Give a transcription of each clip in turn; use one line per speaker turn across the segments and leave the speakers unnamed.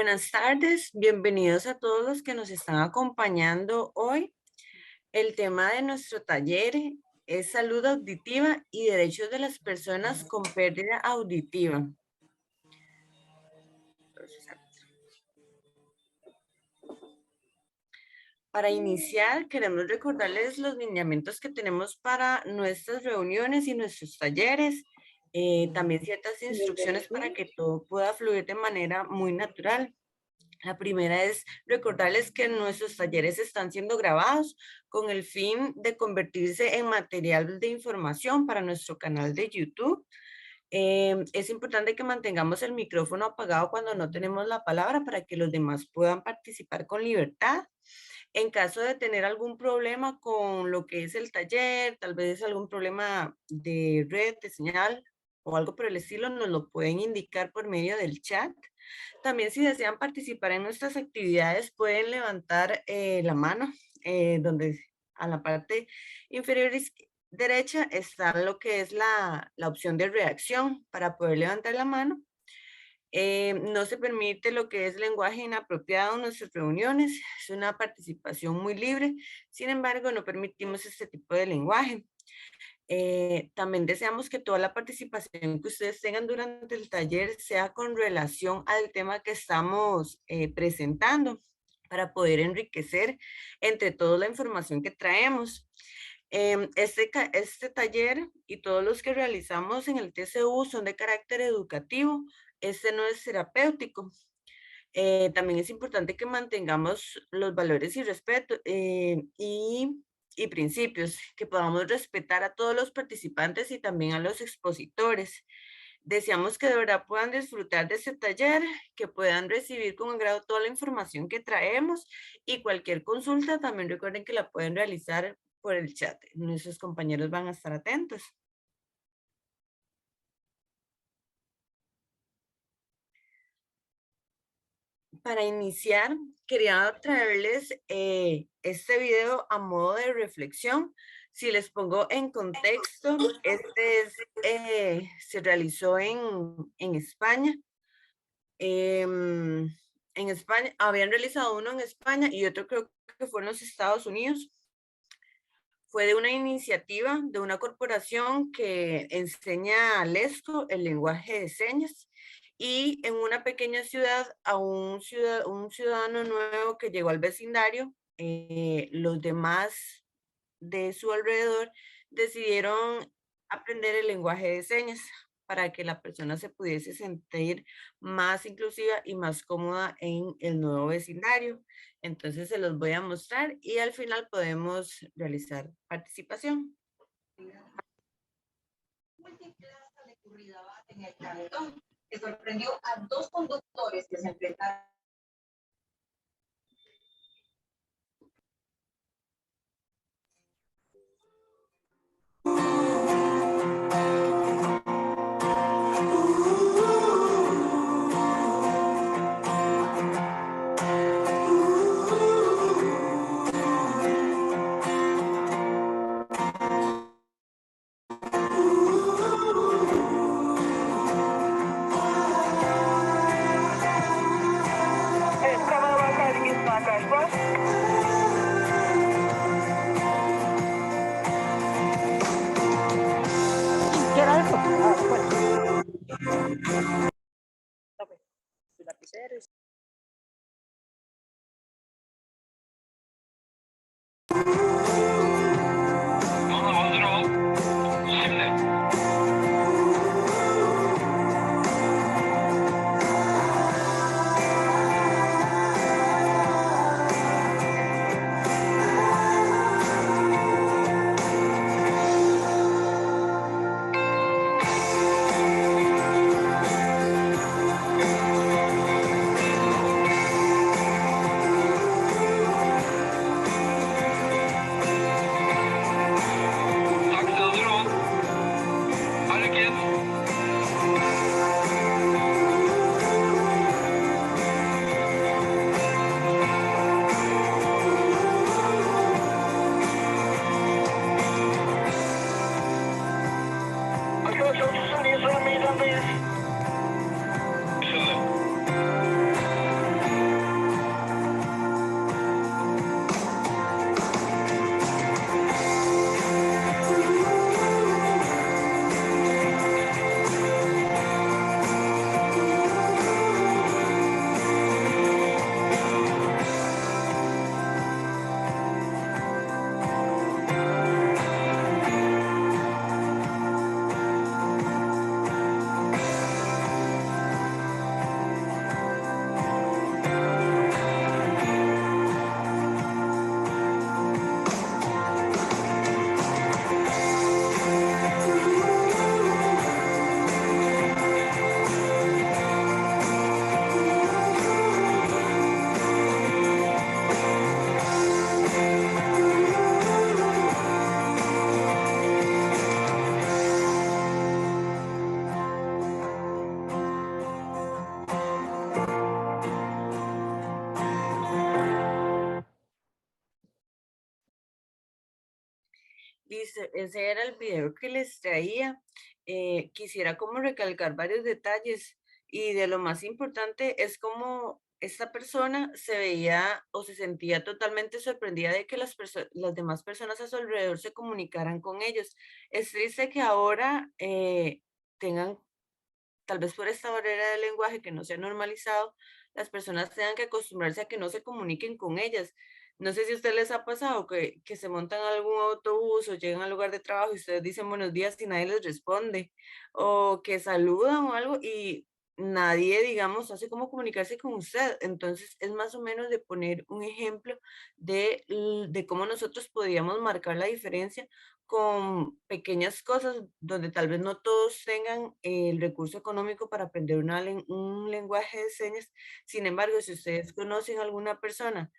Buenas tardes, bienvenidos a todos los que nos están acompañando hoy. El tema de nuestro taller es salud auditiva y derechos de las personas con pérdida auditiva. Para iniciar, queremos recordarles los lineamientos que tenemos para nuestras reuniones y nuestros talleres. También ciertas instrucciones para que todo pueda fluir de manera muy natural. La primera es recordarles que nuestros talleres están siendo grabados con el fin de convertirse en material de información para nuestro canal de YouTube. Es importante que mantengamos el micrófono apagado cuando no tenemos la palabra para que los demás puedan participar con libertad. En caso de tener algún problema con lo que es el taller, tal vez algún problema de red, de señal o algo por el estilo, nos lo pueden indicar por medio del chat. También si desean participar en nuestras actividades, pueden levantar la mano, donde a la parte inferior derecha está lo que es la opción de reacción para poder levantar la mano. No se permite lo que es lenguaje inapropiado en nuestras reuniones, es una participación muy libre, sin embargo no permitimos este tipo de lenguaje. También deseamos que toda la participación que ustedes tengan durante el taller sea con relación al tema que estamos presentando para poder enriquecer entre toda la información que traemos. Este taller y todos los que realizamos en el TCU son de carácter educativo, este no es terapéutico. También es importante que mantengamos los valores y respeto y principios, que podamos respetar a todos los participantes y también a los expositores. Deseamos que de verdad puedan disfrutar de este taller, que puedan recibir con agrado toda la información que traemos y cualquier consulta también recuerden que la pueden realizar por el chat. Nuestros compañeros van a estar atentos. Para iniciar, quería traerles este video a modo de reflexión. Si les pongo en contexto, se realizó en España. En España, habían realizado uno en España y otro creo que fue en los Estados Unidos. Fue de una iniciativa de una corporación que enseña a Lesco el lenguaje de señas y en una pequeña ciudad a un ciudadano nuevo que llegó al vecindario, los demás de su alrededor decidieron aprender el lenguaje de señas para que la persona se pudiese sentir más inclusiva y más cómoda en el nuevo vecindario. Entonces se los voy a mostrar y al final podemos realizar participación.
Multiplaza de Curridabat en el cantón, que sorprendió a dos conductores que se enfrentaron.
Dice, ese era el video que les traía. Quisiera como recalcar varios detalles y de lo más importante es como esta persona se veía o se sentía totalmente sorprendida de que las demás personas a su alrededor se comunicaran con ellos. Es triste que ahora tengan, tal vez por esta barrera del lenguaje que no se ha normalizado, las personas tengan que acostumbrarse a que no se comuniquen con ellas. No sé si a ustedes les ha pasado que se montan a algún autobús o llegan al lugar de trabajo y ustedes dicen buenos días y nadie les responde, o que saludan o algo y nadie, digamos, hace cómo comunicarse con usted. Entonces, es más o menos de poner un ejemplo de cómo nosotros podíamos marcar la diferencia con pequeñas cosas donde tal vez no todos tengan el recurso económico para aprender un lenguaje de señas. Sin embargo, si ustedes conocen a alguna persona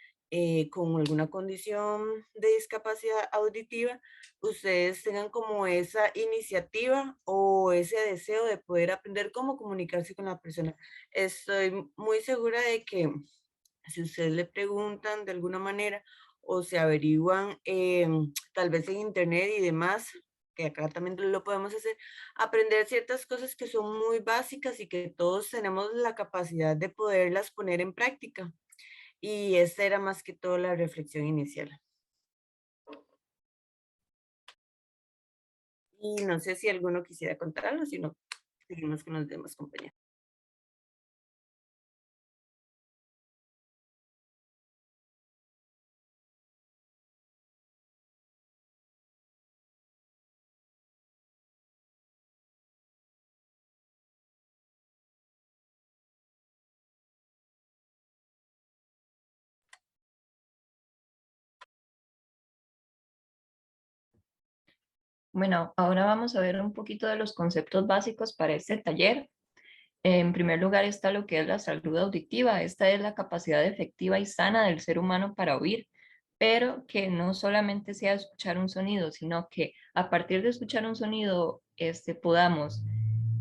con alguna condición de discapacidad auditiva, ustedes tengan como esa iniciativa o ese deseo de poder aprender cómo comunicarse con la persona. Estoy muy segura de que si ustedes le preguntan de alguna manera o se averiguan tal vez en internet y demás, que acá también lo podemos hacer, aprender ciertas cosas que son muy básicas y que todos tenemos la capacidad de poderlas poner en práctica. Y esta era más que todo la reflexión inicial. Y no sé si alguno quisiera contarlo, si no, seguimos con los demás compañeros.
Bueno, ahora vamos a ver un poquito de los conceptos básicos para este taller. En primer lugar está lo que es la salud auditiva. Esta es la capacidad efectiva y sana del ser humano para oír, pero que no solamente sea escuchar un sonido, sino que a partir de escuchar un sonido, podamos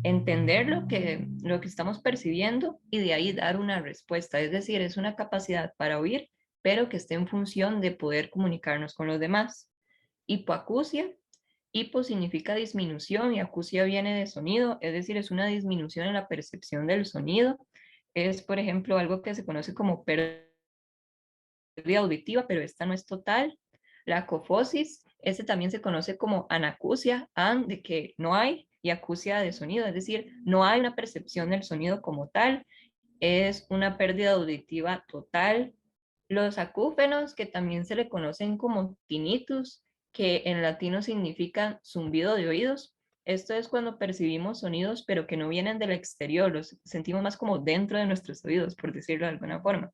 entender lo que estamos percibiendo y de ahí dar una respuesta. Es decir, es una capacidad para oír, pero que esté en función de poder comunicarnos con los demás. Hipoacusia. Hipo significa disminución y acusia viene de sonido, es decir, es una disminución en la percepción del sonido. Es, por ejemplo, algo que se conoce como pérdida auditiva, pero esta no es total. La acofosis, este también se conoce como anacusia, an de que no hay y acusia de sonido, es decir, no hay una percepción del sonido como tal, es una pérdida auditiva total. Los acúfenos, que también se le conocen como tinnitus, que en latino significan zumbido de oídos. Esto es cuando percibimos sonidos, pero que no vienen del exterior, los sentimos más como dentro de nuestros oídos, por decirlo de alguna forma.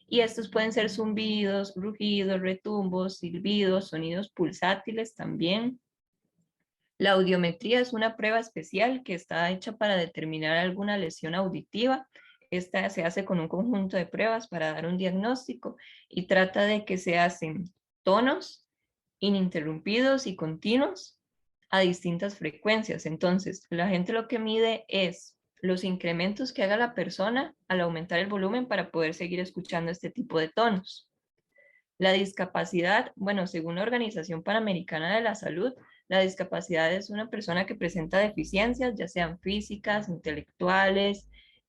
Y estos pueden ser zumbidos, rugidos, retumbos, silbidos, sonidos pulsátiles también. La audiometría es una prueba especial que está hecha para determinar alguna lesión auditiva. Esta se hace con un conjunto de pruebas para dar un diagnóstico y trata de que se hacen tonos ininterrumpidos y continuos a distintas frecuencias. Entonces, la gente lo que mide es los incrementos que haga la persona al aumentar el volumen para poder seguir escuchando este tipo de tonos. La discapacidad, bueno, según la Organización Panamericana de la Salud, la discapacidad es una persona que presenta deficiencias, ya sean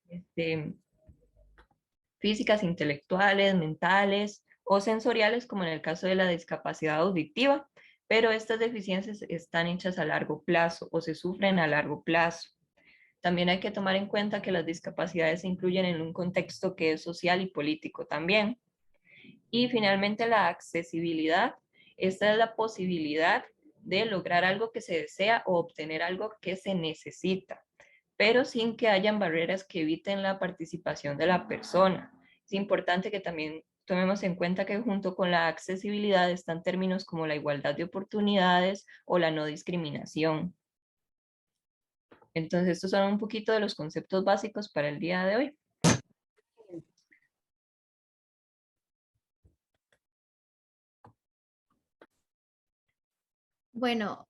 este, físicas, intelectuales, mentales o sensoriales, como en el caso de la discapacidad auditiva, pero estas deficiencias están hechas a largo plazo o se sufren a largo plazo. También hay que tomar en cuenta que las discapacidades se incluyen en un contexto que es social y político también. Y finalmente la accesibilidad. Esta es la posibilidad de lograr algo que se desea o obtener algo que se necesita, pero sin que hayan barreras que eviten la participación de la persona. Es importante que también tomemos en cuenta que junto con la accesibilidad están términos como la igualdad de oportunidades o la no discriminación. Entonces, estos son un poquito de los conceptos básicos para el día de hoy.
Bueno,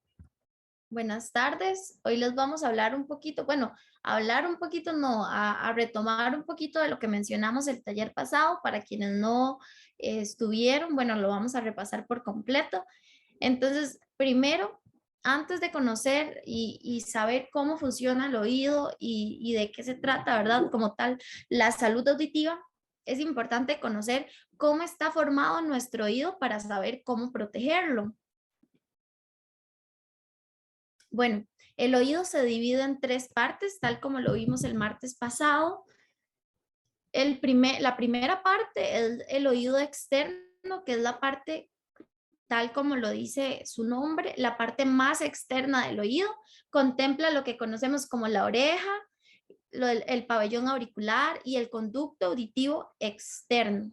buenas tardes. Hoy les vamos a hablar un poquito, bueno, a hablar un poquito, no, a retomar un poquito de lo que mencionamos el taller pasado. Para quienes no estuvieron, bueno, lo vamos a repasar por completo. Entonces, primero, antes de conocer y saber cómo funciona el oído y de qué se trata, ¿verdad? Como tal, la salud auditiva, es importante conocer cómo está formado nuestro oído para saber cómo protegerlo. Bueno, el oído se divide en 3 partes, tal como lo vimos el martes pasado. La primera parte es el oído externo, que es la parte, tal como lo dice su nombre, la parte más externa del oído. Contempla lo que conocemos como la oreja, el pabellón auricular y el conducto auditivo externo.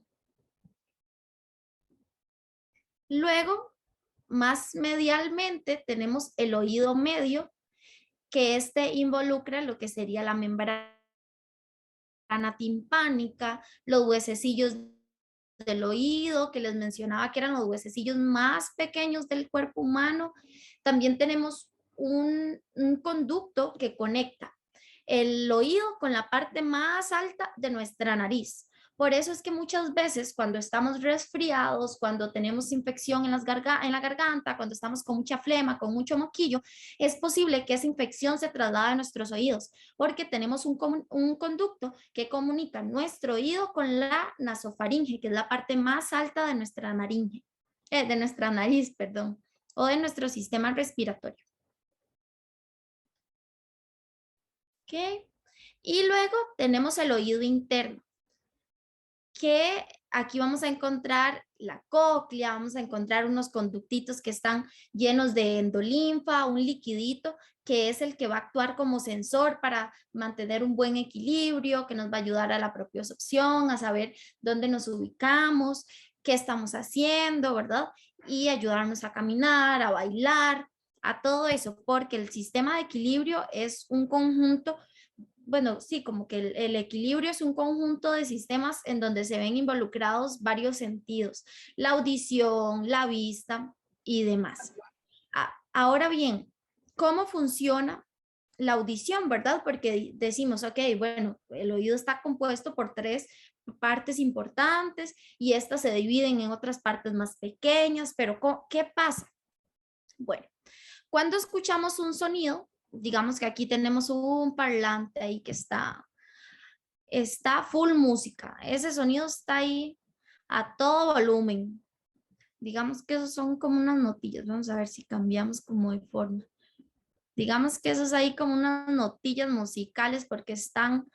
Luego, más medialmente, tenemos el oído medio, que este involucra lo que sería la membrana timpánica, los huesecillos del oído, que les mencionaba que eran los huesecillos más pequeños del cuerpo humano. También tenemos un conducto que conecta el oído con la parte más alta de nuestra nariz. Por eso es que muchas veces cuando estamos resfriados, cuando tenemos infección en la garganta, cuando estamos con mucha flema, con mucho moquillo, es posible que esa infección se traslade a nuestros oídos, porque tenemos un conducto que comunica nuestro oído con la nasofaringe, que es la parte más alta de nuestra nariz, perdón, o de nuestro sistema respiratorio. ¿Ok? Y luego tenemos el oído interno, que aquí vamos a encontrar la cóclea, vamos a encontrar unos conductitos que están llenos de endolinfa, un liquidito que es el que va a actuar como sensor para mantener un buen equilibrio, que nos va a ayudar a la propiocepción, a saber dónde nos ubicamos, qué estamos haciendo, ¿verdad? Y ayudarnos a caminar, a bailar, a todo eso, porque el sistema de equilibrio es un conjunto. Bueno, sí, como que el equilibrio es un conjunto de sistemas en donde se ven involucrados varios sentidos, la audición, la vista y demás. Ahora bien, ¿cómo funciona la audición, verdad? Porque decimos, ok, bueno, el oído está compuesto por 3 partes importantes y estas se dividen en otras partes más pequeñas, pero ¿qué pasa? Bueno, cuando escuchamos un sonido, digamos que aquí tenemos un parlante ahí que está full música. Ese sonido está ahí a todo volumen. Digamos que esos son como unas notillas. Vamos a ver si cambiamos como de forma. Digamos que esos ahí como unas notillas musicales porque están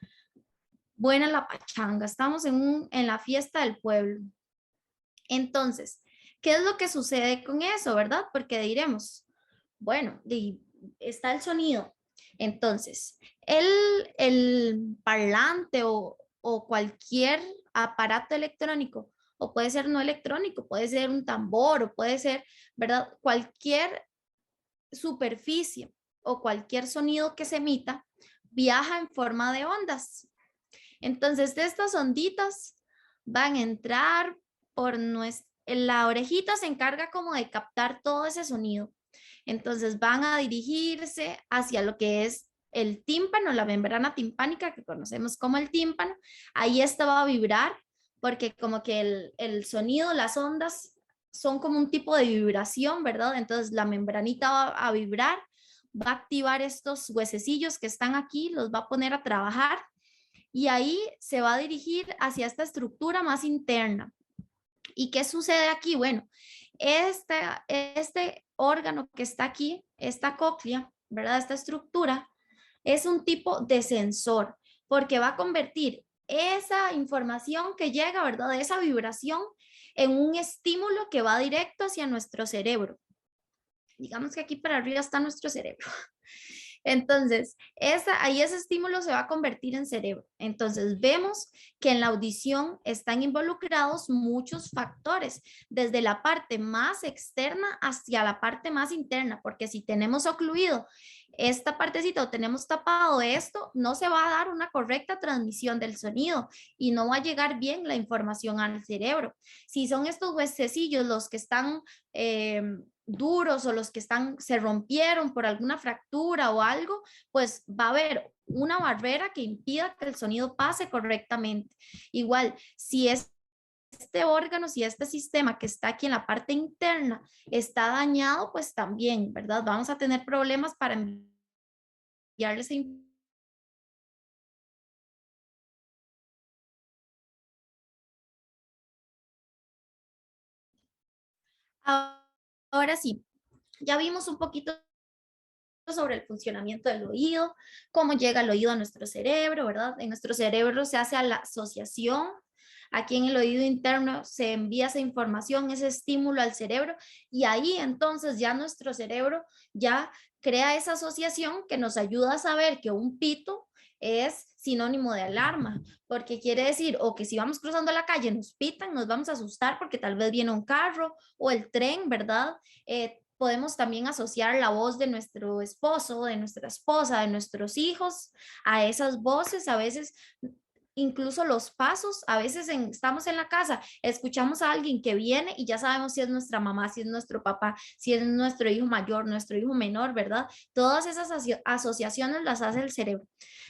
buena la pachanga. Estamos en la fiesta del pueblo. Entonces, ¿qué es lo que sucede con eso, verdad? Porque diremos, bueno, está el sonido. Entonces, el parlante o cualquier aparato electrónico, o puede ser no electrónico, puede ser un tambor, o puede ser, ¿verdad? Cualquier superficie o cualquier sonido que se emita viaja en forma de ondas. Entonces, estas onditas van a entrar por la orejita se encarga como de captar todo ese sonido. Entonces van a dirigirse hacia lo que es el tímpano, la membrana timpánica que conocemos como el tímpano. Ahí esta va a vibrar porque como que el sonido, las ondas son como un tipo de vibración, ¿verdad? Entonces la membranita va a vibrar, va a activar estos huesecillos que están aquí, los va a poner a trabajar y ahí se va a dirigir hacia esta estructura más interna. ¿Y qué sucede aquí? Bueno, este órgano que está aquí, esta cóclea, ¿verdad? Esta estructura es un tipo de sensor porque va a convertir esa información que llega, ¿verdad? De esa vibración en un estímulo que va directo hacia nuestro cerebro. Digamos que aquí para arriba está nuestro cerebro. Entonces, ahí ese estímulo se va a convertir en cerebro. Entonces, vemos que en la audición están involucrados muchos factores, desde la parte más externa hacia la parte más interna, porque si tenemos ocluido esta partecita o tenemos tapado esto, no se va a dar una correcta transmisión del sonido y no va a llegar bien la información al cerebro. Si son estos huesecillos los que están duros o los que se rompieron por alguna fractura o algo, pues va a haber una barrera que impida que el sonido pase correctamente. Igual, si ese este órgano, si este sistema que está aquí en la parte interna está dañado, pues también, ¿verdad? Vamos a tener problemas para enviarles Ahora sí, ya vimos un poquito sobre el funcionamiento del oído, cómo llega el oído a nuestro cerebro, ¿verdad? En nuestro cerebro se hace la asociación. Aquí en el oído interno se envía esa información, ese estímulo al cerebro y ahí entonces ya nuestro cerebro ya crea esa asociación que nos ayuda a saber que un pito es sinónimo de alarma, porque quiere decir o que si vamos cruzando la calle nos pitan, nos vamos a asustar porque tal vez viene un carro o el tren, ¿verdad? Podemos también asociar la voz de nuestro esposo, de nuestra esposa, de nuestros hijos a esas voces. A veces incluso los pasos, a veces estamos en la casa, escuchamos a alguien que viene y ya sabemos si es nuestra mamá, si es nuestro papá, si es nuestro hijo mayor, nuestro hijo menor, ¿verdad? Todas esas asociaciones las hace el cerebro.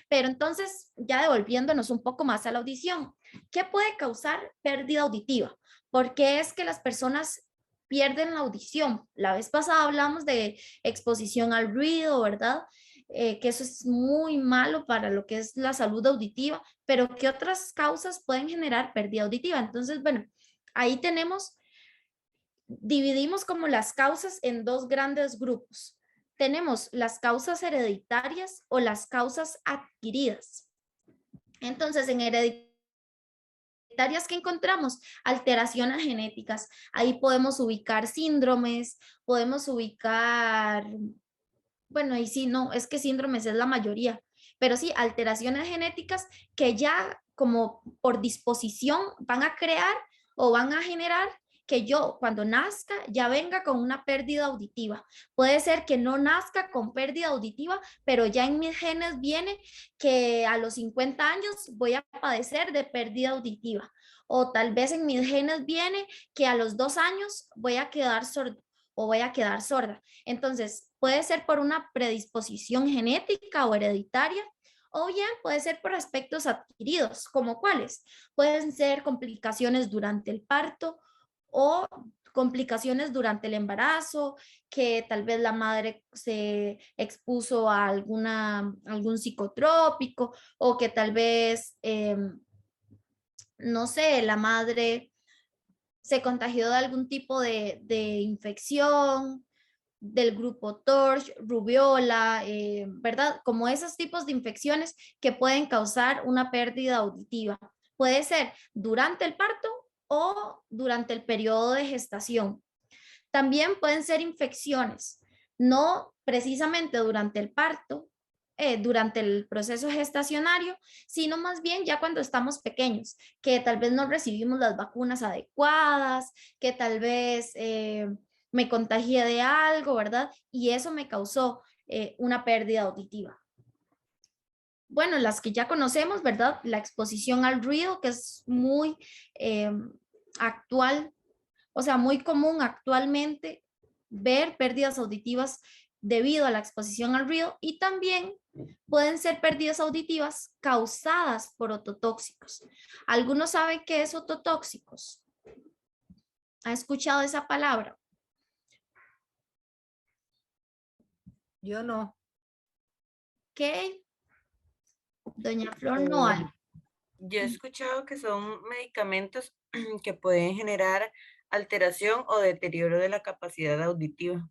Pero entonces, ya devolviéndonos un poco más a la audición, ¿qué puede causar pérdida auditiva? ¿Por qué es que las personas pierden la audición? La vez pasada hablamos de exposición al ruido, ¿verdad? Que eso es muy malo para lo que es la salud auditiva, pero ¿qué otras causas pueden generar pérdida auditiva? Entonces, bueno, ahí dividimos como las causas en dos grandes grupos. Tenemos las causas hereditarias o las causas adquiridas. Entonces, en hereditarias que encontramos alteraciones genéticas. Ahí podemos ubicar síndromes, podemos ubicar, bueno, y sí, no, es que síndromes es la mayoría, pero sí, alteraciones genéticas que ya como por disposición van a crear o van a generar que yo cuando nazca ya venga con una pérdida auditiva. Puede ser que no nazca con pérdida auditiva, pero ya en mis genes viene que a los 50 años voy a padecer de pérdida auditiva. O tal vez en mis genes viene que a los 2 años voy a quedar sordo o voy a quedar sorda. Entonces, puede ser por una predisposición genética o hereditaria, o bien puede ser por aspectos adquiridos, como cuáles. Pueden ser complicaciones durante el parto o complicaciones durante el embarazo, que tal vez la madre se expuso a algún psicotrópico o que tal vez, no sé, la madre se contagió de algún tipo de infección del grupo TORCH, rubiola, ¿verdad? Como esos tipos de infecciones que pueden causar una pérdida auditiva. Puede ser durante el parto o durante el periodo de gestación. También pueden ser infecciones, no precisamente durante el parto, durante el proceso gestacionario, sino más bien ya cuando estamos pequeños, que tal vez no recibimos las vacunas adecuadas, que tal vez me contagié de algo, ¿verdad? Y eso me causó una pérdida auditiva. Bueno, las que ya conocemos, ¿verdad? La exposición al ruido, que es muy actual, o sea, muy común actualmente ver pérdidas auditivas debido a la exposición al ruido y también pueden ser pérdidas auditivas causadas por ototóxicos. ¿Algunos saben qué es ototóxicos? ¿Ha escuchado esa palabra?
Yo no.
¿Qué? Doña Flor no hay.
Yo he escuchado que son medicamentos que pueden generar alteración o deterioro de la capacidad auditiva.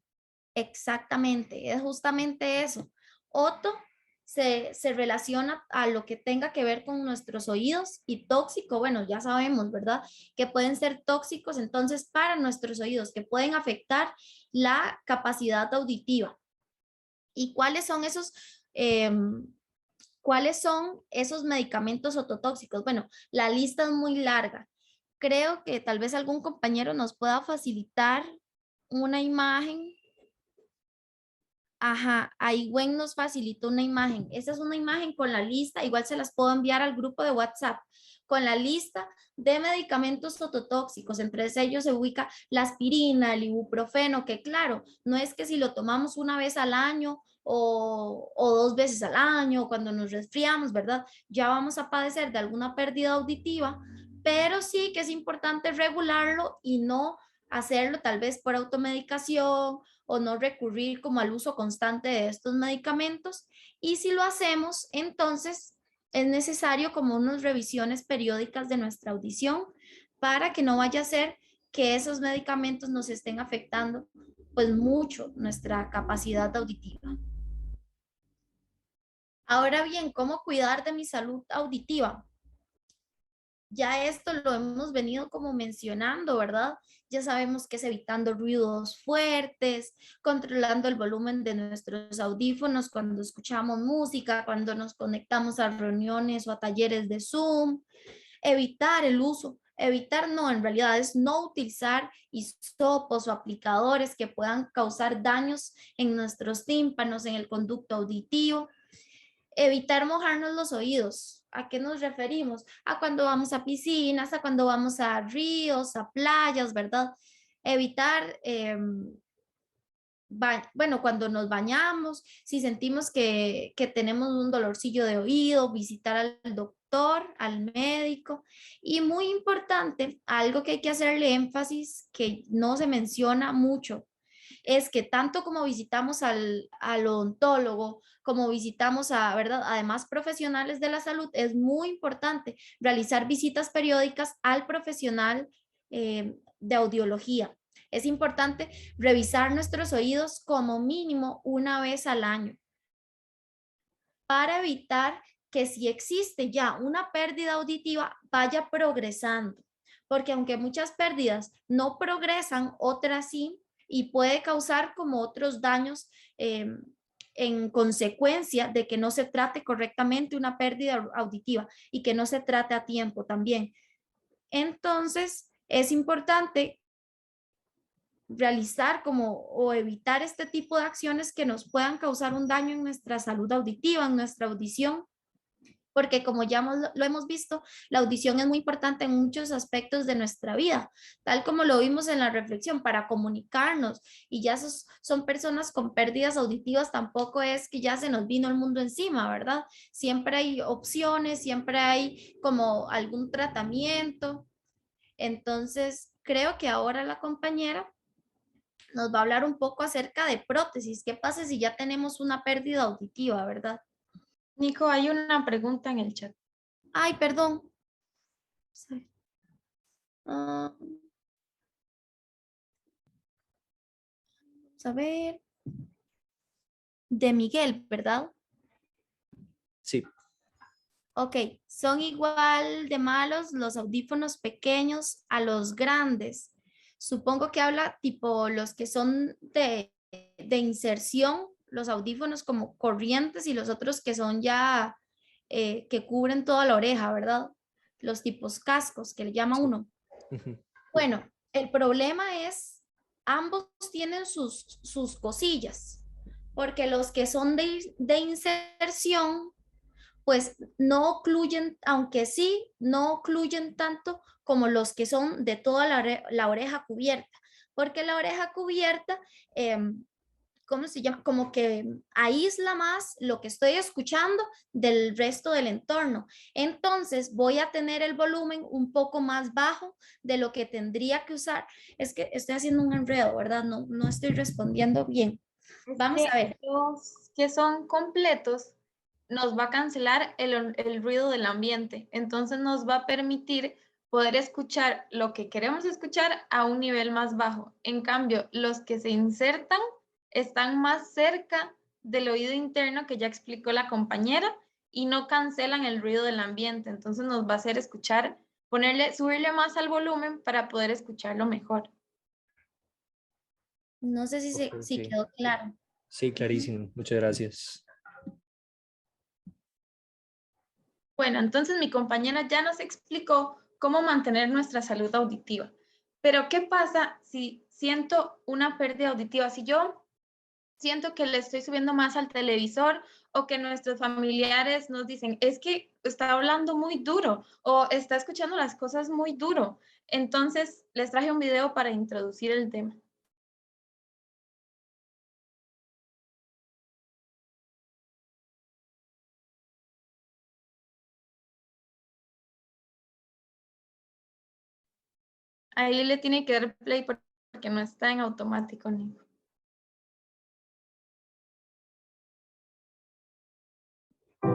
Exactamente, es justamente eso. Oto se relaciona a lo que tenga que ver con nuestros oídos y tóxico, bueno, ya sabemos, ¿verdad? Que pueden ser tóxicos entonces para nuestros oídos, que pueden afectar la capacidad auditiva. ¿Y cuáles son esos medicamentos ototóxicos? Bueno, la lista es muy larga. Creo que tal vez algún compañero nos pueda facilitar una imagen. Ajá, ahí Gwen nos facilitó una imagen. Esa es una imagen con la lista, igual se las puedo enviar al grupo de WhatsApp, con la lista de medicamentos ototóxicos. Entre ellos se ubica la aspirina, el ibuprofeno, que claro, no es que si lo tomamos una vez al año o 2 veces al año, cuando nos resfriamos, ¿verdad? Ya vamos a padecer de alguna pérdida auditiva, pero sí que es importante regularlo y no hacerlo tal vez por automedicación o no recurrir como al uso constante de estos medicamentos. Y si lo hacemos, entonces es necesario como unas revisiones periódicas de nuestra audición para que no vaya a ser que esos medicamentos nos estén afectando pues mucho nuestra capacidad auditiva. Ahora bien, ¿cómo cuidar de mi salud auditiva? Ya esto lo hemos venido como mencionando, ¿verdad? Ya sabemos que es evitando ruidos fuertes, controlando el volumen de nuestros audífonos cuando escuchamos música, cuando nos conectamos a reuniones o a talleres de Zoom, evitar el uso, evitar no, en realidad es no utilizar hisopos o aplicadores que puedan causar daños en nuestros tímpanos, en el conducto auditivo. Evitar mojarnos los oídos. ¿A qué nos referimos? A cuando vamos a piscinas, a cuando vamos a ríos, a playas, ¿verdad? Evitar, bueno, cuando nos bañamos, si sentimos que tenemos un dolorcillo de oído, visitar al doctor, al médico. Y muy importante, algo que hay que hacerle énfasis, que no se menciona mucho, es que tanto como visitamos al odontólogo, como visitamos a, ¿verdad? Además, profesionales de la salud, es muy importante realizar visitas periódicas al profesional de audiología. Es importante revisar nuestros oídos como mínimo una vez al año para evitar que si existe ya una pérdida auditiva vaya progresando, porque aunque muchas pérdidas no progresan, otras sí, y puede causar como otros daños en consecuencia de que no se trate correctamente una pérdida auditiva y que no se trate a tiempo también. Entonces, es importante realizar como o evitar este tipo de acciones que nos puedan causar un daño en nuestra salud auditiva, en nuestra audición, porque como ya lo hemos visto, la audición es muy importante en muchos aspectos de nuestra vida, tal como lo vimos en la reflexión, para comunicarnos, y ya son personas con pérdidas auditivas, tampoco es que ya se nos vino el mundo encima, ¿verdad? Siempre hay opciones, siempre hay como algún tratamiento. Entonces, creo que ahora la compañera nos va a hablar un poco acerca de prótesis. ¿Qué pasa si ya tenemos una pérdida auditiva, verdad?
Nico, hay una pregunta en el chat.
Ay, perdón. Ah, vamos a ver. De Miguel, ¿verdad?
Sí,
Ok, son igual de malos los audífonos pequeños a los grandes. Supongo que habla tipo los que son de inserción, los audífonos como corrientes y los otros que son ya que cubren toda la oreja, ¿verdad? Los tipos cascos que le llama
sí.
uno.
Ujú.
Bueno, el problema es, ambos tienen sus cosillas, porque los que son de inserción pues no ocluyen, aunque sí, no ocluyen tanto como los que son de toda la oreja cubierta, porque la oreja cubierta, eh, ¿cómo se llama? Como que aísla más lo que estoy escuchando del resto del entorno. Entonces voy a tener el volumen un poco más bajo de lo que tendría que usar. Es que estoy haciendo un enredo, ¿verdad? No, no estoy respondiendo bien.
Es
Vamos
que
a ver.
los que son completos nos va a cancelar el ruido del ambiente, entonces nos va a permitir poder escuchar lo que queremos escuchar a un nivel más bajo. En cambio, los que se insertan están más cerca del oído interno que ya explicó la compañera y no cancelan el ruido del ambiente, entonces nos va a hacer escuchar, subirle más al volumen para poder escucharlo mejor.
No sé
Ok,
si
ok.
quedó claro.
Sí,
Ujú.
clarísimo. Muchas gracias.
Bueno, entonces mi compañera ya nos explicó cómo mantener nuestra salud auditiva. Pero ¿qué pasa si siento una pérdida auditiva? Si yo siento que le estoy subiendo más al televisor o que nuestros familiares nos dicen, es que está hablando muy duro o está escuchando las cosas muy duro. Entonces les traje un video para introducir el tema. Ahí le tiene que dar play porque no está en automático, Nico.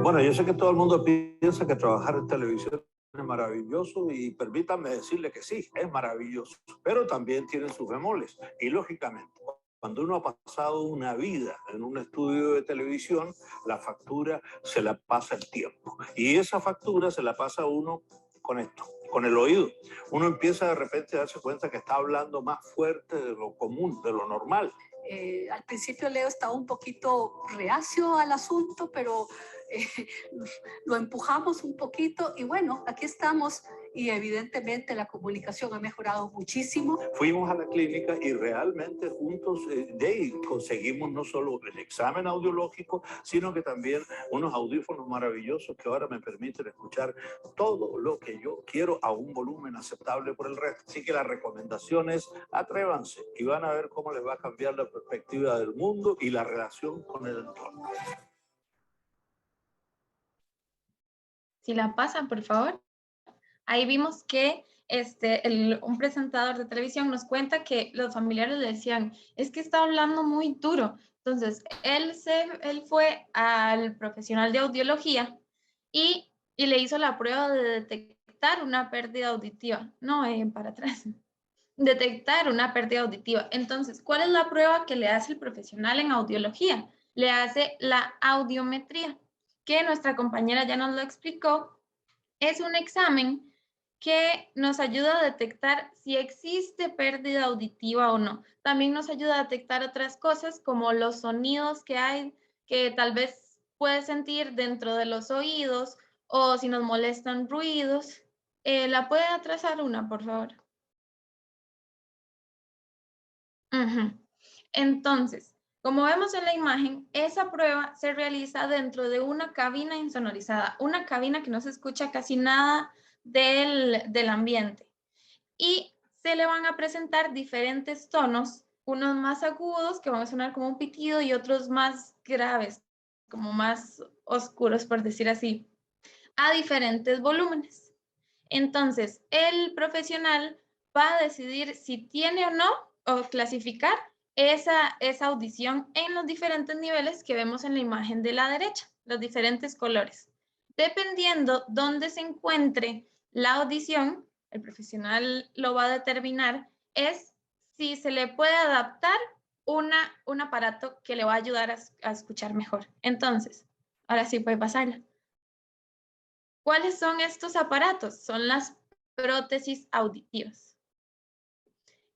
Bueno, yo sé que todo el mundo piensa que trabajar en televisión es maravilloso y permítanme decirle que sí, es maravilloso, pero también tiene sus bemoles. Y lógicamente, cuando uno ha pasado una vida en un estudio de televisión, la factura se la pasa el tiempo. Y esa factura se la pasa uno con esto, con el oído. Uno empieza de repente a darse cuenta que está hablando más fuerte de lo común, de lo normal.
Al principio Leo estaba un poquito reacio al asunto, pero lo empujamos un poquito y bueno, aquí estamos y evidentemente la comunicación ha mejorado muchísimo.
Fuimos a la clínica y realmente juntos de ahí conseguimos no solo el examen audiológico, sino que también unos audífonos maravillosos que ahora me permiten escuchar todo lo que yo quiero a un volumen aceptable por el resto. Así que la recomendación es atrévanse y van a ver cómo les va a cambiar la perspectiva del mundo y la relación con el entorno.
Si la pasan, por favor. Ahí vimos que un presentador de televisión nos cuenta que los familiares le decían, es que está hablando muy duro. Entonces, él fue al profesional de audiología y le hizo la prueba de detectar una pérdida auditiva. No, para atrás. Detectar una pérdida auditiva. Entonces, ¿cuál es la prueba que le hace el profesional en audiología? Le hace la audiometría, que nuestra compañera ya nos lo explicó. Es un examen que nos ayuda a detectar si existe pérdida auditiva o no. También nos ayuda a detectar otras cosas como los sonidos que hay, que tal vez puedes sentir dentro de los oídos o si nos molestan ruidos. ¿La puede atrasar una, por favor? Entonces, como vemos en la imagen, esa prueba se realiza dentro de una cabina insonorizada, una cabina que no se escucha casi nada del ambiente. Y se le van a presentar diferentes tonos, unos más agudos que van a sonar como un pitido y otros más graves, como más oscuros, por decir así, a diferentes volúmenes. Entonces, el profesional va a decidir si tiene o no, o clasificar esa audición en los diferentes niveles que vemos en la imagen de la derecha, los diferentes colores. Dependiendo dónde se encuentre la audición, el profesional lo va a determinar, es si se le puede adaptar un aparato que le va a ayudar a escuchar mejor. Entonces, ahora sí puede pasarla. ¿Cuáles son estos aparatos? Son las prótesis auditivas.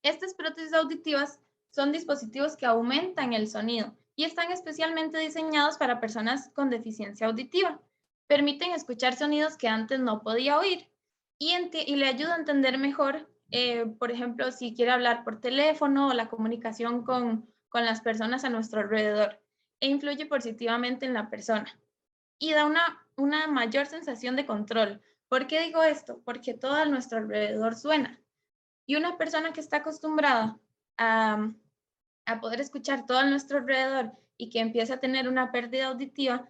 Estas prótesis auditivas son dispositivos que aumentan el sonido y están especialmente diseñados para personas con deficiencia auditiva. Permiten escuchar sonidos que antes no podía oír y le ayuda a entender mejor, por ejemplo, si quiere hablar por teléfono o la comunicación con las personas a nuestro alrededor, e influye positivamente en la persona. Y da una mayor sensación de control. ¿Por qué digo esto? Porque todo a nuestro alrededor suena. Y una persona que está acostumbrada a poder escuchar todo a nuestro alrededor y que empieza a tener una pérdida auditiva,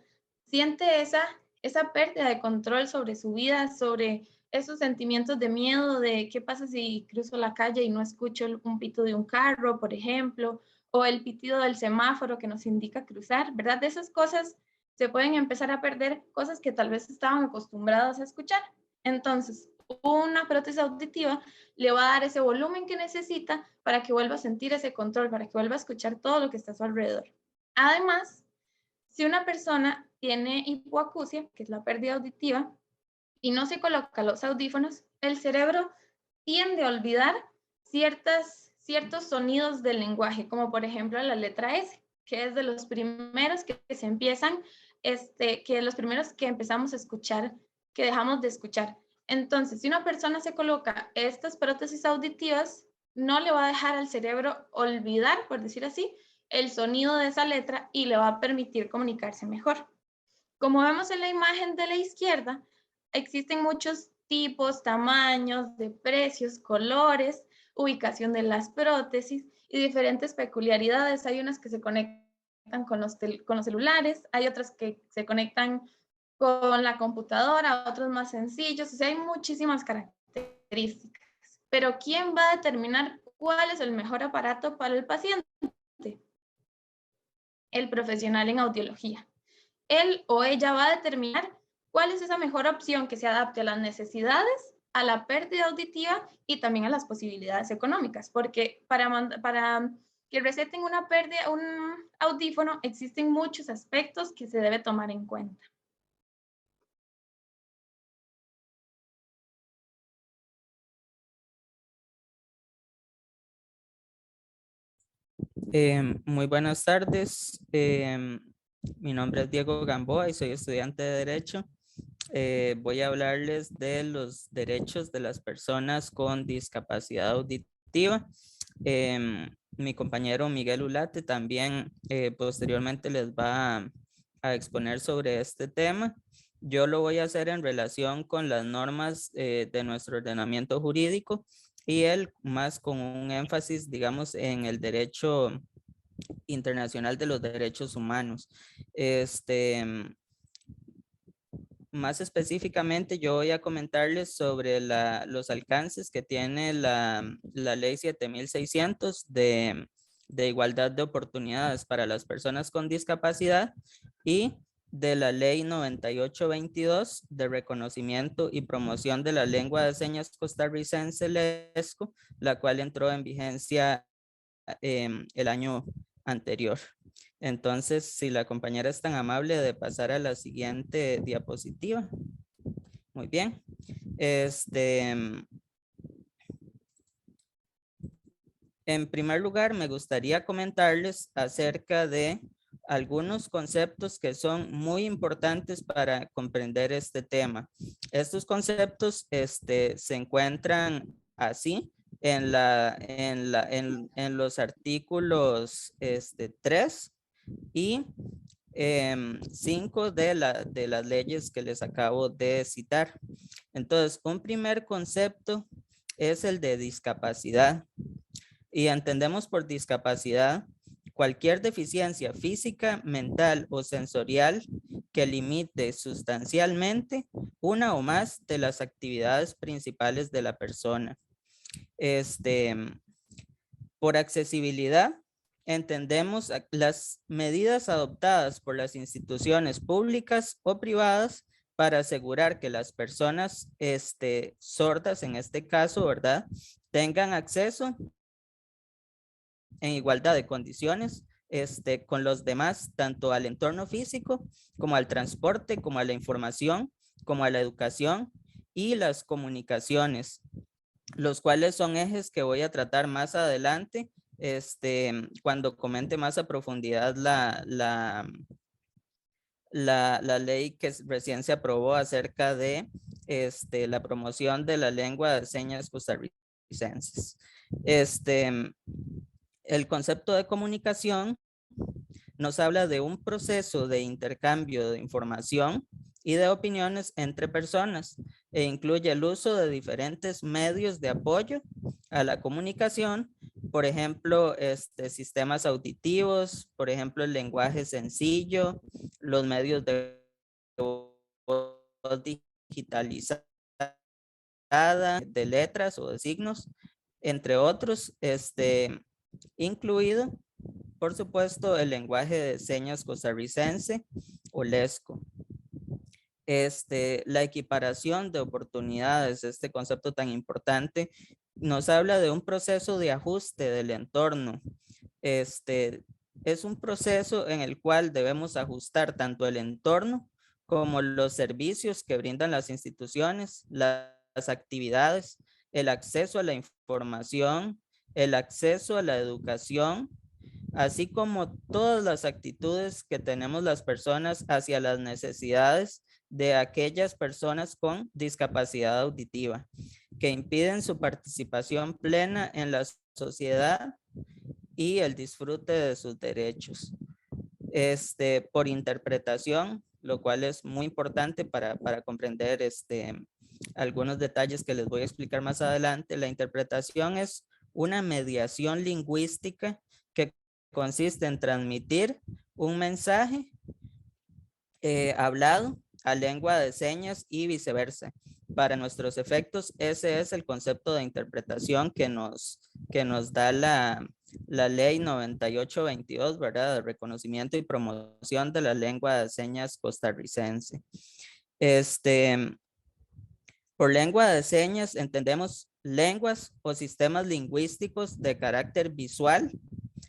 siente esa pérdida de control sobre su vida, sobre esos sentimientos de miedo de qué pasa si cruzo la calle y no escucho un pito de un carro, por ejemplo, o el pitido del semáforo que nos indica cruzar, ¿verdad? De esas cosas se pueden empezar a perder, cosas que tal vez estaban acostumbrados a escuchar. Entonces, una prótesis auditiva le va a dar ese volumen que necesita para que vuelva a sentir ese control, para que vuelva a escuchar todo lo que está a su alrededor. Además, si una persona tiene hipoacusia, que es la pérdida auditiva, y no se coloca los audífonos, el cerebro tiende a olvidar ciertos sonidos del lenguaje, como por ejemplo la letra S, que es de los primeros que se empiezan, que los primeros que empezamos a escuchar, que dejamos de escuchar. Entonces, si una persona se coloca estas prótesis auditivas, no le va a dejar al cerebro olvidar, por decir así, el sonido de esa letra y le va a permitir comunicarse mejor. Como vemos en la imagen de la izquierda, existen muchos tipos, tamaños, de precios, colores, ubicación de las prótesis y diferentes peculiaridades. Hay unas que se conectan con los celulares, hay otras que se conectan con la computadora, otros más sencillos, o sea, hay muchísimas características. Pero ¿quién va a determinar cuál es el mejor aparato para el paciente? El profesional en audiología. Él o ella va a determinar cuál es esa mejor opción que se adapte a las necesidades, a la pérdida auditiva y también a las posibilidades económicas, porque para que receten una pérdida, un audífono, existen muchos aspectos que se debe tomar en cuenta.
Muy buenas tardes. Mi nombre es Diego Gamboa y soy estudiante de Derecho. Voy a hablarles de los derechos de las personas con discapacidad auditiva. Mi compañero Miguel Ulate también posteriormente les va a exponer sobre este tema. Yo lo voy a hacer en relación con las normas de nuestro ordenamiento jurídico y él más con un énfasis, digamos, en el derecho internacional de los derechos humanos. Más específicamente, yo voy a comentarles sobre los alcances que tiene la ley 7600 de igualdad de oportunidades para las personas con discapacidad y de la ley 9822 de reconocimiento y promoción de la lengua de señas costarricense LESCO, la cual entró en vigencia el año anterior. Entonces, si la compañera es tan amable de pasar a la siguiente diapositiva. Muy bien. En primer lugar, me gustaría comentarles acerca de algunos conceptos que son muy importantes para comprender este tema. Estos conceptos se encuentran así en los artículos 3 y 5 de las leyes que les acabo de citar. Entonces, un primer concepto es el de discapacidad. Y entendemos por discapacidad cualquier deficiencia física, mental o sensorial que limite sustancialmente una o más de las actividades principales de la persona. Por accesibilidad, entendemos las medidas adoptadas por las instituciones públicas o privadas para asegurar que las personas sordas, en este caso, ¿verdad?, tengan acceso en igualdad de condiciones con los demás, tanto al entorno físico como al transporte, como a la información, como a la educación y las comunicaciones, los cuales son ejes que voy a tratar más adelante cuando comente más a profundidad la ley que recién se aprobó acerca de la promoción de la lengua de señas costarricenses. El concepto de comunicación nos habla de un proceso de intercambio de información y de opiniones entre personas e incluye el uso de diferentes medios de apoyo a la comunicación, por ejemplo, sistemas auditivos, por ejemplo, el lenguaje sencillo, los medios de voz digitalizada, de letras o de signos, entre otros, incluido, por supuesto, el lenguaje de señas costarricense o LESCO. La equiparación de oportunidades, este concepto tan importante, nos habla de un proceso de ajuste del entorno. Es un proceso en el cual debemos ajustar tanto el entorno como los servicios que brindan las instituciones, las actividades, el acceso a la información, el acceso a la educación, así como todas las actitudes que tenemos las personas hacia las necesidades de aquellas personas con discapacidad auditiva, que impiden su participación plena en la sociedad y el disfrute de sus derechos. Por interpretación, lo cual es muy importante para comprender algunos detalles que les voy a explicar más adelante. La interpretación es una mediación lingüística que consiste en transmitir un mensaje hablado a lengua de señas y viceversa. Para nuestros efectos, ese es el concepto de interpretación que nos da la ley 9822, ¿verdad? De reconocimiento y promoción de la lengua de señas costarricense. Por lengua de señas entendemos lenguas o sistemas lingüísticos de carácter visual,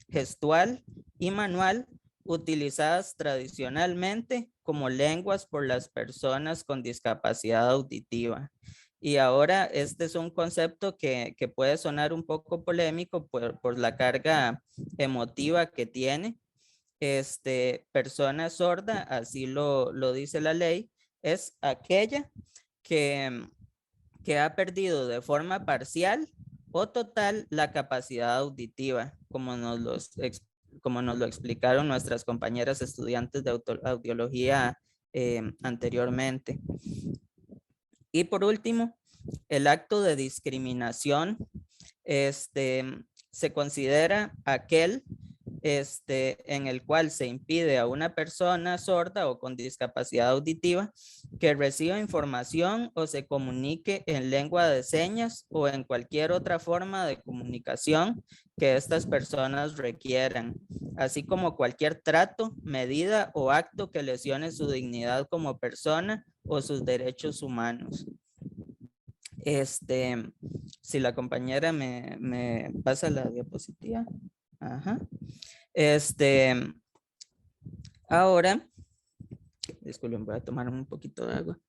gestual y manual utilizadas tradicionalmente como lenguas por las personas con discapacidad auditiva. Y ahora este es un concepto que puede sonar un poco polémico por la carga emotiva que tiene. Persona sorda, así lo dice la ley, es aquella que ha perdido de forma parcial o total la capacidad auditiva, como nos lo explicaron nuestras compañeras estudiantes de audiología anteriormente. Y por último, el acto de discriminación se considera aquel en el cual se impide a una persona sorda o con discapacidad auditiva que reciba información o se comunique en lengua de señas o en cualquier otra forma de comunicación que estas personas requieran, así como cualquier trato, medida o acto que lesione su dignidad como persona o sus derechos humanos. Si la compañera me pasa la diapositiva. Ajá. Ahora, disculpen, voy a tomar un poquito de agua.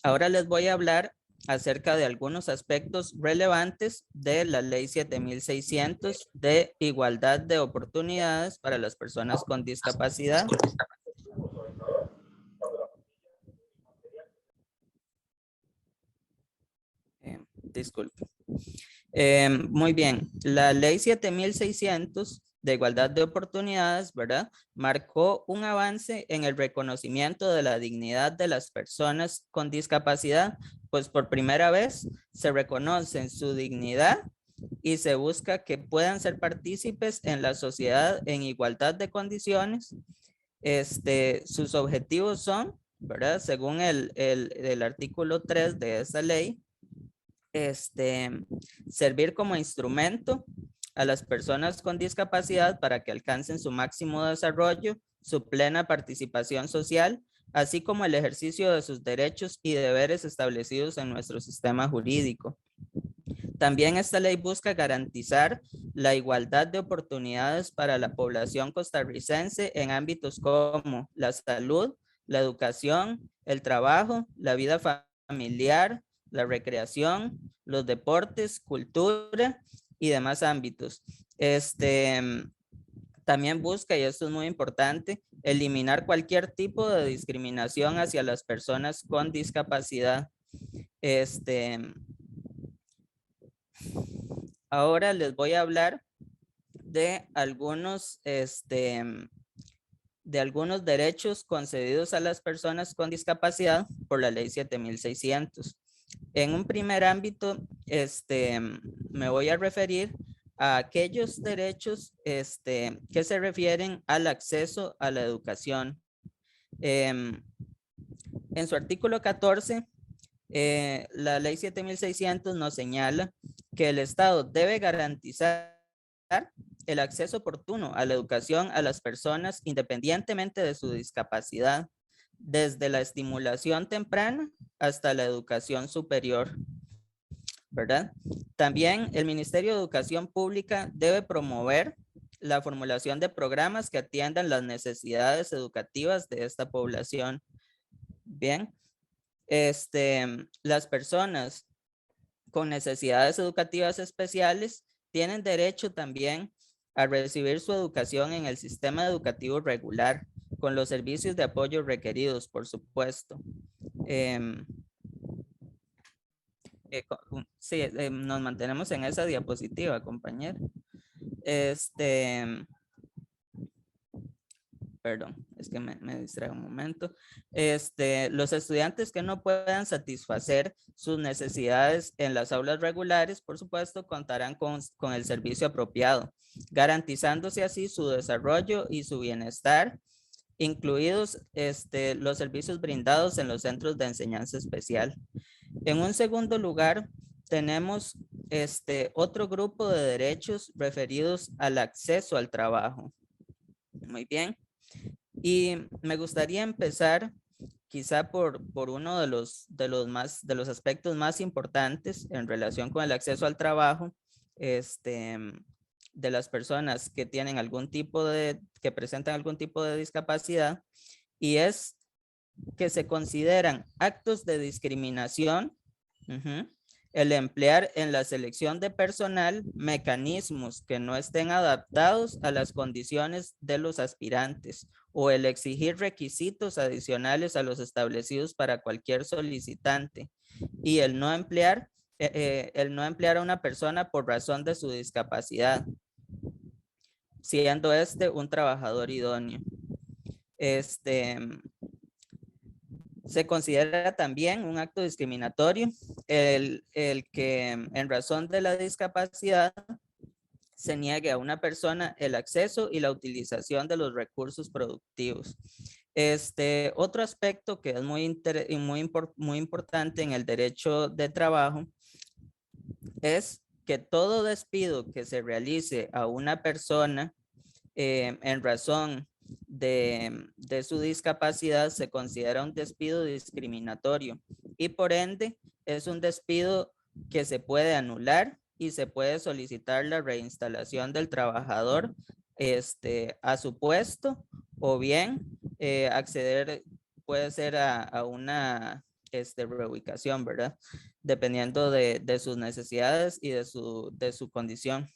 Ahora les voy a hablar acerca de algunos aspectos relevantes de la Ley 7600 de igualdad de oportunidades para las personas con discapacidad. Disculpe. Muy bien, la ley 7600 de igualdad de oportunidades, ¿verdad? Marcó un avance en el reconocimiento de la dignidad de las personas con discapacidad, pues por primera vez se reconocen su dignidad y se busca que puedan ser partícipes en la sociedad en igualdad de condiciones. Sus objetivos son, ¿verdad? Según el artículo 3 de esa ley, servir como instrumento a las personas con discapacidad para que alcancen su máximo desarrollo, su plena participación social, así como el ejercicio de sus derechos y deberes establecidos en nuestro sistema jurídico. También esta ley busca garantizar la igualdad de oportunidades para la población costarricense en ámbitos como la salud, la educación, el trabajo, la vida familiar, la recreación, los deportes, cultura y demás ámbitos. También busca, y esto es muy importante, eliminar cualquier tipo de discriminación hacia las personas con discapacidad. Ahora les voy a hablar de algunos derechos concedidos a las personas con discapacidad por la ley 7600. En un primer ámbito, me voy a referir a aquellos derechos que se refieren al acceso a la educación. En su artículo 14, la ley 7600 nos señala que el Estado debe garantizar el acceso oportuno a la educación a las personas independientemente de su discapacidad, desde la estimulación temprana hasta la educación superior, ¿verdad? También el Ministerio de Educación Pública debe promover la formulación de programas que atiendan las necesidades educativas de esta población. Bien, las personas con necesidades educativas especiales tienen derecho también a recibir su educación en el sistema educativo regular, con los servicios de apoyo requeridos, por supuesto. Sí, nos mantenemos en esa diapositiva, compañero. Perdón, es que me distraigo un momento. Los estudiantes que no puedan satisfacer sus necesidades en las aulas regulares, por supuesto, contarán con el servicio apropiado. garantizándose así su desarrollo y su bienestar, incluidos los servicios brindados en los centros de enseñanza especial. En un segundo lugar, tenemos otro grupo de derechos referidos al acceso al trabajo. Muy bien. Y me gustaría empezar quizá por uno de los aspectos más importantes en relación con el acceso al trabajo, de las personas que tienen que presentan algún tipo de discapacidad, y es que se consideran actos de discriminación el emplear en la selección de personal mecanismos que no estén adaptados a las condiciones de los aspirantes, o el exigir requisitos adicionales a los establecidos para cualquier solicitante, y el no emplear a una persona por razón de su discapacidad, siendo un trabajador idóneo. Se considera también un acto discriminatorio el que en razón de la discapacidad se niegue a una persona el acceso y la utilización de los recursos productivos. Otro aspecto que es muy importante en el derecho de trabajo es que todo despido que se realice a una persona en razón de su discapacidad se considera un despido discriminatorio, y por ende es un despido que se puede anular y se puede solicitar la reinstalación del trabajador a su puesto, o bien puede ser a una reubicación, ¿verdad? Dependiendo de sus necesidades y de su condición.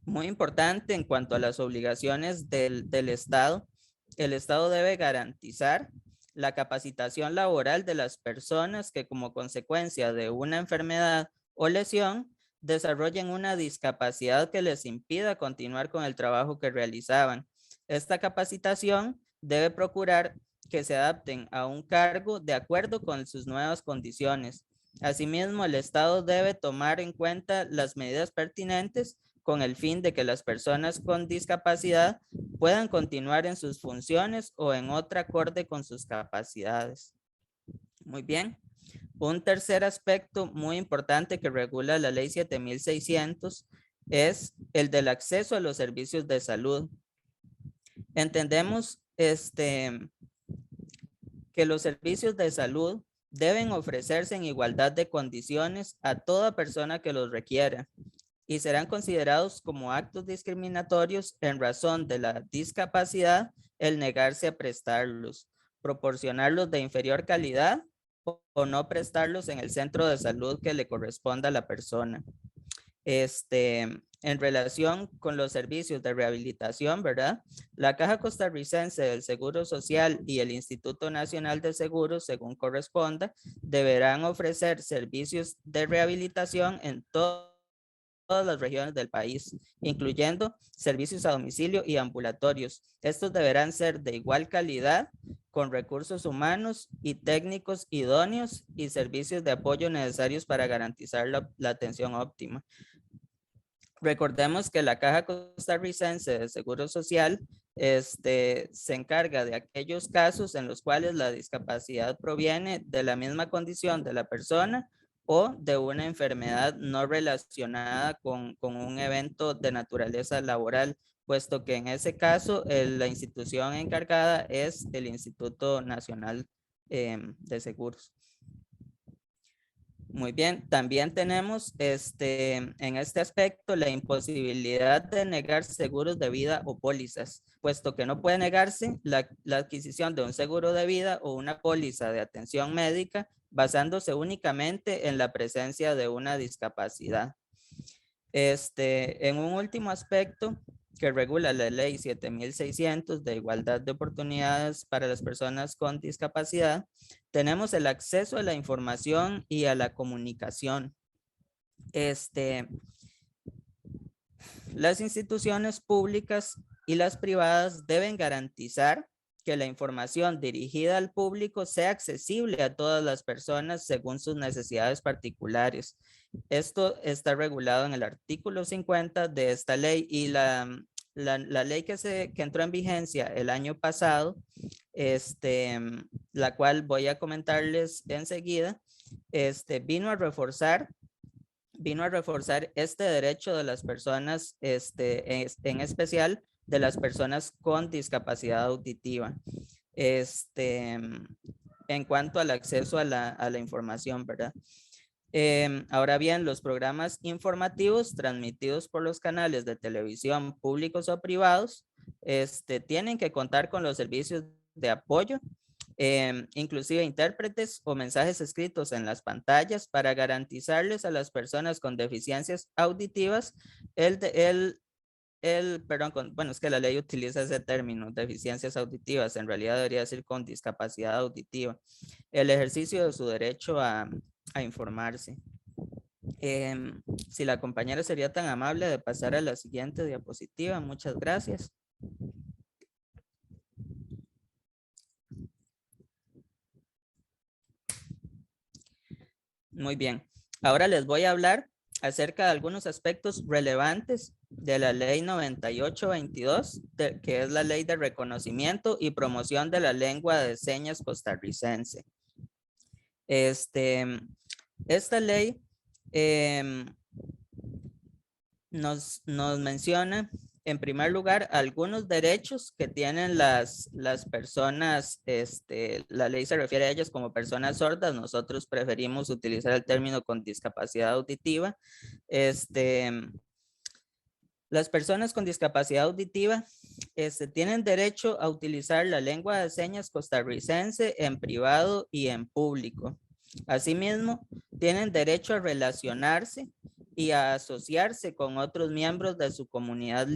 Muy importante en cuanto a las obligaciones del Estado, el Estado debe garantizar la capacitación laboral de las personas que, como consecuencia de una enfermedad o lesión, desarrollen una discapacidad que les impida continuar con el trabajo que realizaban. Esta capacitación debe procurar que se adapten a un cargo de acuerdo con sus nuevas condiciones. Asimismo, el Estado debe tomar en cuenta las medidas pertinentes con el fin de que las personas con discapacidad puedan continuar en sus funciones o en otra acorde con sus capacidades. Muy bien. Un tercer aspecto muy importante que regula la Ley 7600 es el del acceso a los servicios de salud. Entendemos que los servicios de salud deben ofrecerse en igualdad de condiciones a toda persona que los requiera, y serán considerados como actos discriminatorios en razón de la discapacidad el negarse a prestarlos, proporcionarlos de inferior calidad o no prestarlos en el centro de salud que le corresponda a la persona. En relación con los servicios de rehabilitación, ¿verdad? La Caja Costarricense del Seguro Social y el Instituto Nacional de Seguros, según corresponda, deberán ofrecer servicios de rehabilitación en todas las regiones del país, incluyendo servicios a domicilio y ambulatorios. Estos deberán ser de igual calidad, con recursos humanos y técnicos idóneos y servicios de apoyo necesarios para garantizar la atención óptima. Recordemos que la Caja Costarricense de Seguro Social se encarga de aquellos casos en los cuales la discapacidad proviene de la misma condición de la persona o de una enfermedad no relacionada con un evento de naturaleza laboral, puesto que en ese caso la institución encargada es el Instituto Nacional de Seguros. Muy bien, también tenemos en este aspecto la imposibilidad de negar seguros de vida o pólizas, puesto que no puede negarse la adquisición de un seguro de vida o una póliza de atención médica basándose únicamente en la presencia de una discapacidad. En un último aspecto que regula la Ley 7600 de igualdad de oportunidades para las personas con discapacidad, tenemos el acceso a la información y a la comunicación. Las instituciones públicas y las privadas deben garantizar que la información dirigida al público sea accesible a todas las personas según sus necesidades particulares. Esto está regulado en el artículo 50 de esta ley y la ley que entró en vigencia el año pasado, la cual voy a comentarles enseguida, vino a reforzar este derecho de las personas, en especial de las personas con discapacidad auditiva, en cuanto al acceso a la información, ¿verdad? Ahora bien, los programas informativos transmitidos por los canales de televisión públicos o privados, tienen que contar con los servicios de apoyo, inclusive intérpretes o mensajes escritos en las pantallas para garantizarles a las personas con deficiencias auditivas bueno, es que la ley utiliza ese término, deficiencias auditivas, en realidad debería decir con discapacidad auditiva, el ejercicio de su derecho a informarse. Si la compañera sería tan amable de pasar a la siguiente diapositiva, muchas gracias. Muy bien, ahora les voy a hablar acerca de algunos aspectos relevantes de la ley 9822, que es la ley de reconocimiento y promoción de la lengua de señas costarricense. Esta ley nos menciona, en primer lugar, algunos derechos que tienen las personas, la ley se refiere a ellas como personas sordas, nosotros preferimos utilizar el término con discapacidad auditiva. Las personas con discapacidad auditiva tienen derecho a utilizar la lengua de señas costarricense en privado y en público. Asimismo, tienen derecho a relacionarse y a asociarse con otros miembros de su comunidad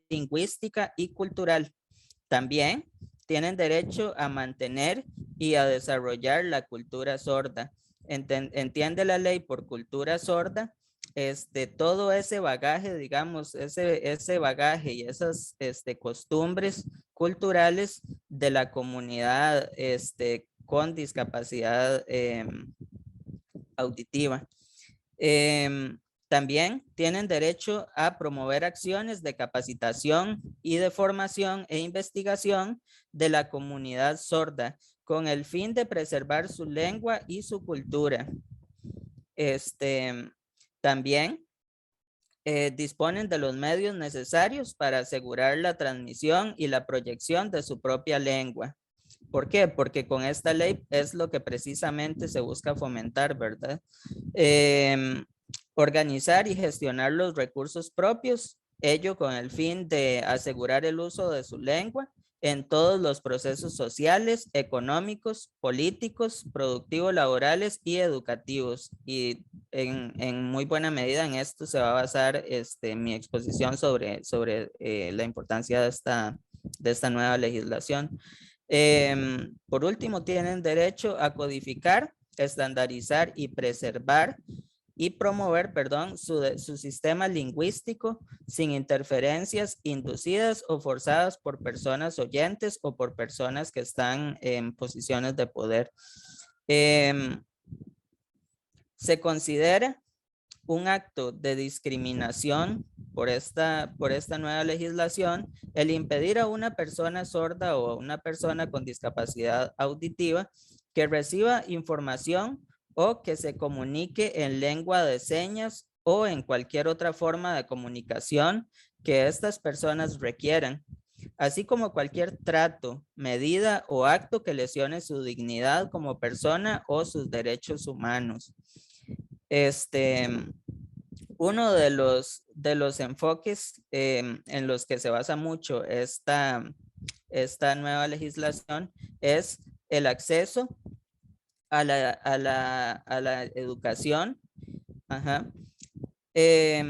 lingüística y cultural. También tienen derecho a mantener y a desarrollar la cultura sorda. Entiende la ley por cultura sorda todo ese bagaje, digamos, ese bagaje y esas costumbres culturales de la comunidad con discapacidad auditiva. También tienen derecho a promover acciones de capacitación y de formación e investigación de la comunidad sorda con el fin de preservar su lengua y su cultura. También disponen de los medios necesarios para asegurar la transmisión y la proyección de su propia lengua. ¿Por qué? Porque con esta ley es lo que precisamente se busca fomentar, ¿verdad? Organizar y gestionar los recursos propios, ello con el fin de asegurar el uso de su lengua en todos los procesos sociales, económicos, políticos, productivos, laborales y educativos. Y en muy buena medida en esto se va a basar mi exposición sobre la importancia de esta nueva legislación. Por último, tienen derecho a codificar, estandarizar y preservar y promover, su sistema lingüístico sin interferencias inducidas o forzadas por personas oyentes o por personas que están en posiciones de poder. Se considera un acto de discriminación por esta nueva legislación el impedir a una persona sorda o a una persona con discapacidad auditiva que reciba información o que se comunique en lengua de señas o en cualquier otra forma de comunicación que estas personas requieran, así como cualquier trato, medida o acto que lesione su dignidad como persona o sus derechos humanos. Uno de los enfoques en los que se basa mucho esta nueva legislación es el acceso a la educación. Se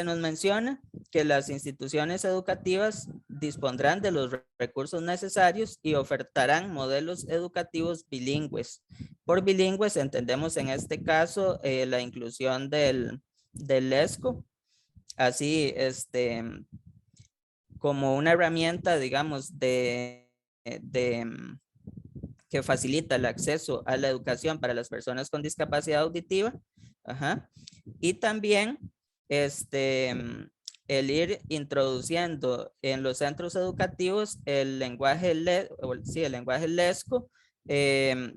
nos menciona que las instituciones educativas dispondrán de los recursos necesarios y ofertarán modelos educativos bilingües. Por bilingües entendemos en este caso la inclusión del ESCO, así como una herramienta, digamos, de que facilita el acceso a la educación para las personas con discapacidad auditiva. Ajá. Y también el ir introduciendo en los centros educativos el lenguaje lesco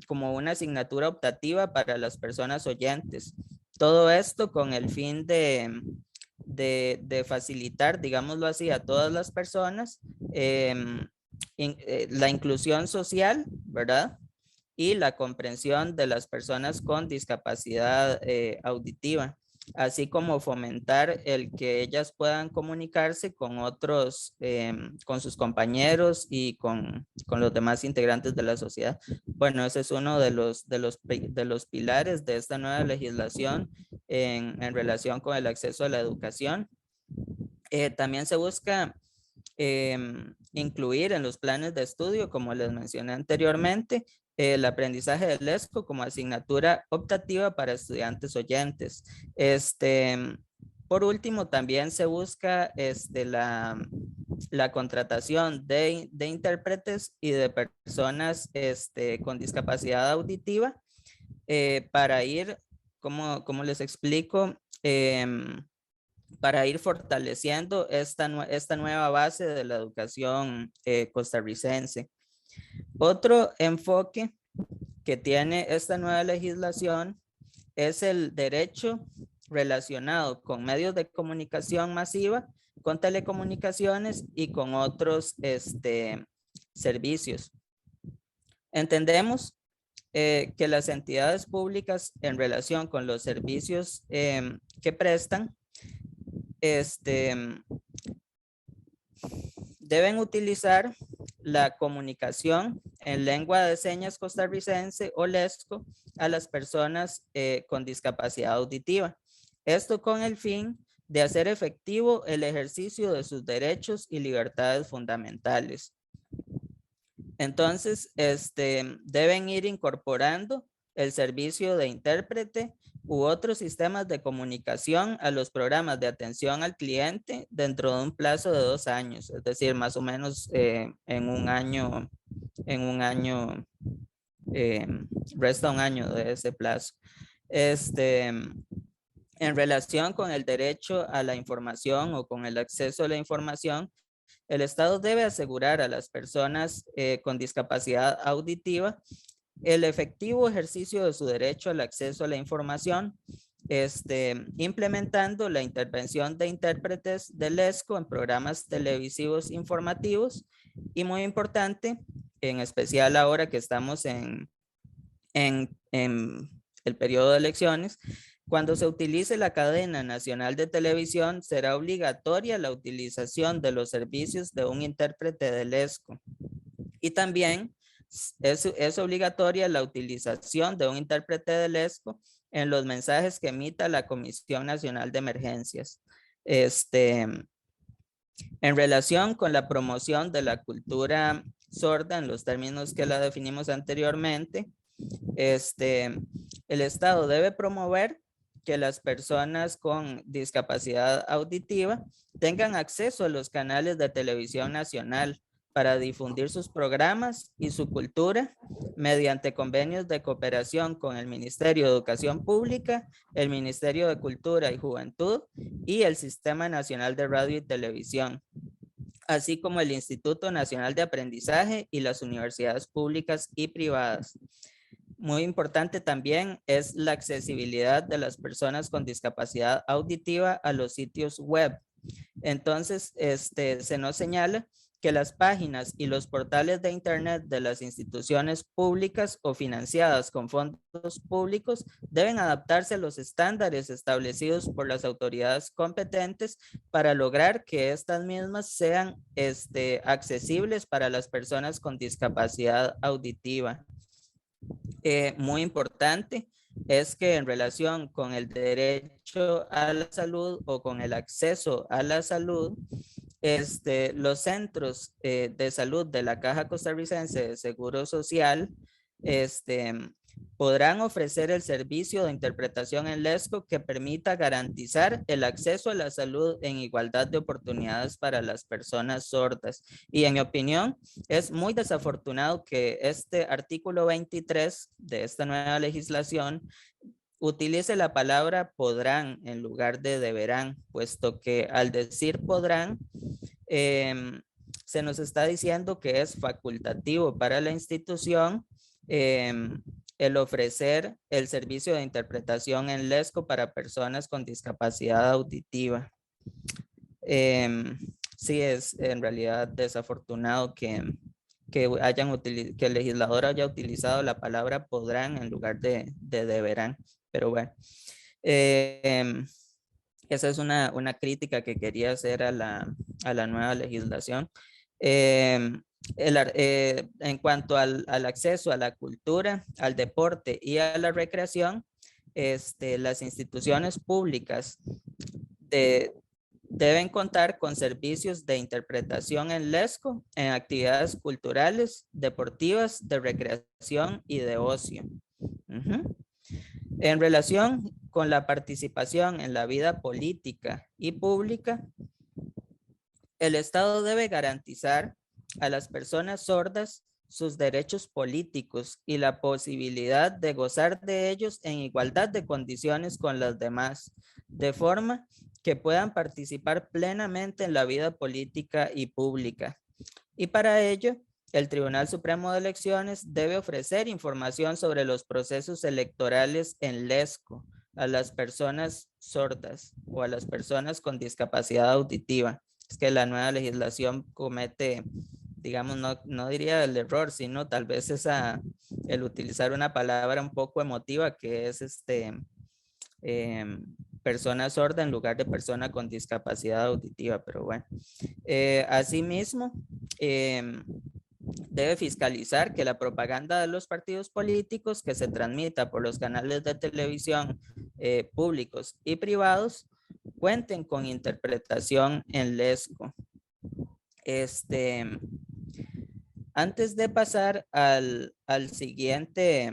como una asignatura optativa para las personas oyentes. Todo esto con el fin de facilitar, digámoslo así, a todas las personas la inclusión social, ¿verdad? Y la comprensión de las personas con discapacidad auditiva, así como fomentar el que ellas puedan comunicarse con otros, con sus compañeros y con los demás integrantes de la sociedad. Bueno, ese es uno de los pilares de esta nueva legislación en relación con el acceso a la educación. También se busca incluir en los planes de estudio, como les mencioné anteriormente, el aprendizaje del lesco como asignatura optativa para estudiantes oyentes. Por último, también se busca la contratación de intérpretes y de personas con discapacidad auditiva para ir, como les explico, para ir fortaleciendo esta nueva base de la educación costarricense. Otro enfoque que tiene esta nueva legislación es el derecho relacionado con medios de comunicación masiva, con telecomunicaciones y con otros servicios. Entendemos que las entidades públicas en relación con los servicios que prestan deben utilizar la comunicación en lengua de señas costarricense o lesco a las personas con discapacidad auditiva. Esto con el fin de hacer efectivo el ejercicio de sus derechos y libertades fundamentales. Entonces, deben ir incorporando el servicio de intérprete u otros sistemas de comunicación a los programas de atención al cliente dentro de un plazo de 2 años, es decir, más o menos en un año, resta un año de ese plazo. En relación con el derecho a la información o con el acceso a la información, el Estado debe asegurar a las personas con discapacidad auditiva el efectivo ejercicio de su derecho al acceso a la información, implementando la intervención de intérpretes del lesco en programas televisivos informativos y, muy importante, en especial ahora que estamos en el periodo de elecciones, cuando se utilice la cadena nacional de televisión, será obligatoria la utilización de los servicios de un intérprete del lesco. Y también es obligatoria la utilización de un intérprete del lesco en los mensajes que emita la Comisión Nacional de Emergencias. En relación con la promoción de la cultura sorda, en los términos que la definimos anteriormente, el Estado debe promover que las personas con discapacidad auditiva tengan acceso a los canales de televisión nacional para difundir sus programas y su cultura mediante convenios de cooperación con el Ministerio de Educación Pública, el Ministerio de Cultura y Juventud y el Sistema Nacional de Radio y Televisión, así como el Instituto Nacional de Aprendizaje y las universidades públicas y privadas. Muy importante también es la accesibilidad de las personas con discapacidad auditiva a los sitios web. Entonces, se nos señala que las páginas y los portales de Internet de las instituciones públicas o financiadas con fondos públicos deben adaptarse a los estándares establecidos por las autoridades competentes para lograr que estas mismas sean accesibles para las personas con discapacidad auditiva. Muy importante es que en relación con el derecho a la salud o con el acceso a la salud, los centros de salud de la Caja Costarricense de Seguro Social podrán ofrecer el servicio de interpretación en lesco que permita garantizar el acceso a la salud en igualdad de oportunidades para las personas sordas. Y en mi opinión, es muy desafortunado que este artículo 23 de esta nueva legislación utilice la palabra podrán en lugar de deberán, puesto que al decir podrán, se nos está diciendo que es facultativo para la institución el ofrecer el servicio de interpretación en lesco para personas con discapacidad auditiva. Sí, es en realidad desafortunado que el legislador haya utilizado la palabra podrán en lugar de deberán, pero bueno. Esa es una crítica que quería hacer a la nueva legislación. En cuanto al acceso a la cultura, al deporte y a la recreación, las instituciones públicas deben contar con servicios de interpretación en lesco en actividades culturales, deportivas, de recreación y de ocio. En relación con la participación en la vida política y pública, el Estado debe garantizar a las personas sordas sus derechos políticos y la posibilidad de gozar de ellos en igualdad de condiciones con las demás, de forma que puedan participar plenamente en la vida política y pública. Y para ello, el Tribunal Supremo de Elecciones debe ofrecer información sobre los procesos electorales en lesco a las personas sordas o a las personas con discapacidad auditiva. Es que la nueva legislación comete, digamos, no diría el error, sino tal vez el utilizar una palabra un poco emotiva que es persona sorda en lugar de persona con discapacidad auditiva, pero bueno. Asimismo, debe fiscalizar que la propaganda de los partidos políticos que se transmita por los canales de televisión públicos y privados cuenten con interpretación en lesco. Antes de pasar al siguiente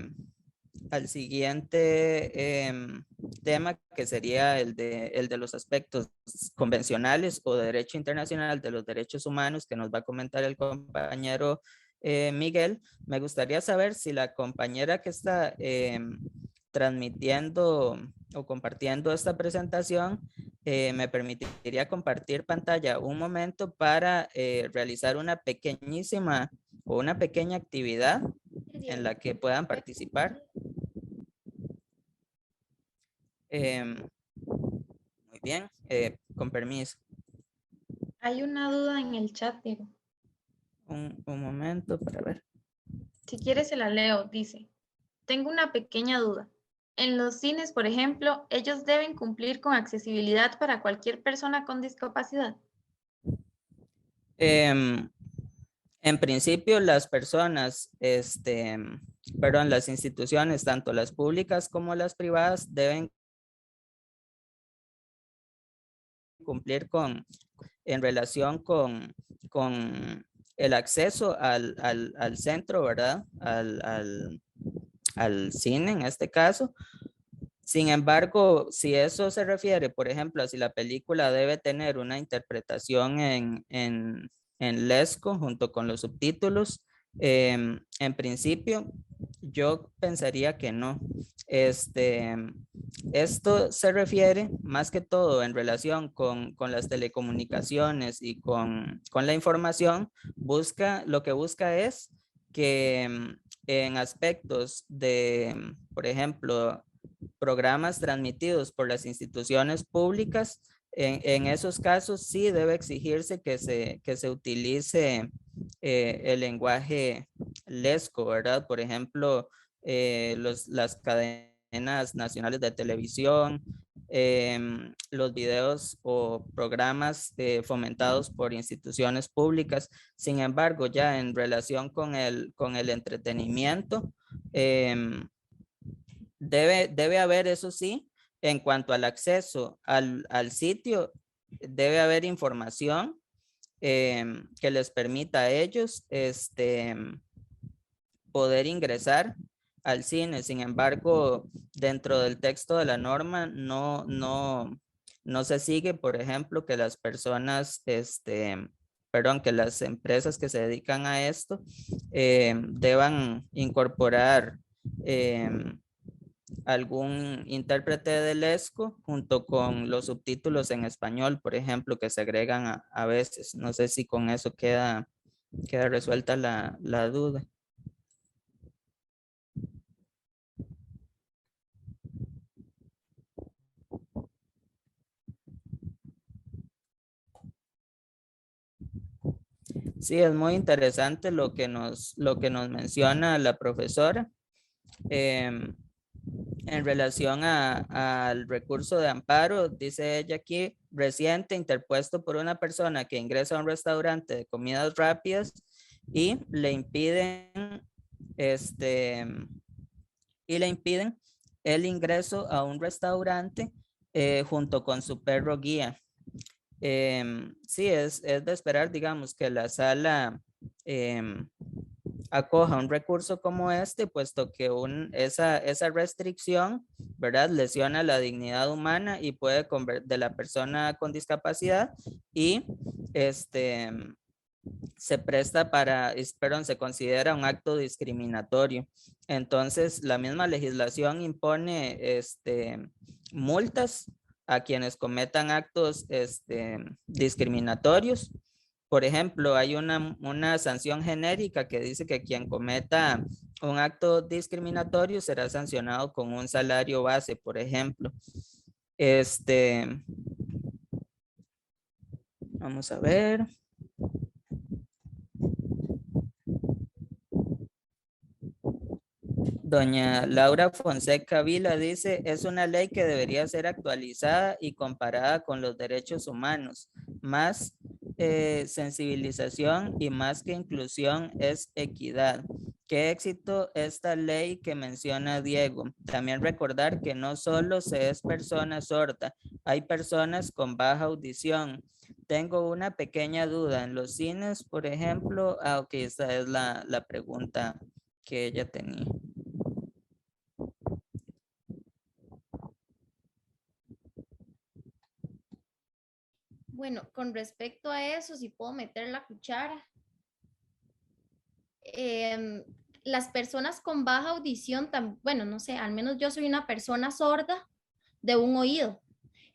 tema, que sería el de los aspectos convencionales o de derecho internacional de los derechos humanos, que nos va a comentar el compañero Miguel, me gustaría saber si la compañera que está transmitiendo o compartiendo esta presentación me permitiría compartir pantalla un momento para realizar una pequeña actividad en la que puedan participar. Muy bien, con permiso.
Hay una duda en el chat, Diego.
Un momento para ver.
Si quieres se la leo, dice. Tengo una pequeña duda. En los cines, por ejemplo, ¿ellos deben cumplir con accesibilidad para cualquier persona con discapacidad?
En principio, las personas, las instituciones, tanto las públicas como las privadas, deben cumplir en relación con el acceso al centro, ¿verdad? Al cine en este caso. Sin embargo, si eso se refiere, por ejemplo, a si la película debe tener una interpretación en lesco junto con los subtítulos, en principio yo pensaría que no. Esto se refiere más que todo en relación con las telecomunicaciones y con la información. Lo que busca es que en aspectos de, por ejemplo, programas transmitidos por las instituciones públicas, en esos casos sí debe exigirse que se utilice el lenguaje lesco, ¿verdad? Por ejemplo, las cadenas nacionales de televisión, los videos o programas fomentados por instituciones públicas. Sin embargo, ya en relación con el entretenimiento, debe haber, eso sí, en cuanto al acceso al sitio, debe haber información que les permita a ellos poder ingresar al cine. Sin embargo, dentro del texto de la norma no se sigue, por ejemplo, que las personas, perdón, que las empresas que se dedican a esto deban incorporar algún intérprete del ESCO junto con los subtítulos en español, por ejemplo, que se agregan a veces. No sé si con eso queda resuelta la duda. Sí, es muy interesante lo que nos menciona la profesora. En relación al recurso de amparo, dice ella aquí, reciente interpuesto por una persona que ingresa a un restaurante de comidas rápidas y le impiden el ingreso a un restaurante junto con su perro guía. Sí, es de esperar, digamos, que la sala acoja un recurso como este, puesto que esa restricción, ¿verdad?, lesiona la dignidad humana y puede de la persona con discapacidad y se presta se considera un acto discriminatorio. Entonces, la misma legislación impone multas a quienes cometan actos discriminatorios. Por ejemplo, hay una sanción genérica que dice que quien cometa un acto discriminatorio será sancionado con un salario base, por ejemplo. Vamos a ver. Doña Laura Fonseca Vila dice, es una ley que debería ser actualizada y comparada con los derechos humanos. Más sensibilización y más que inclusión es equidad. Qué éxito esta ley que menciona Diego. También recordar que no solo se es persona sorda, hay personas con baja audición. Tengo una pequeña duda. En los cines, por ejemplo, ok, esta es la pregunta que ella tenía.
Bueno, con respecto a eso, si puedo meter la cuchara. Las personas con baja audición, bueno, no sé, al menos yo soy una persona sorda de un oído.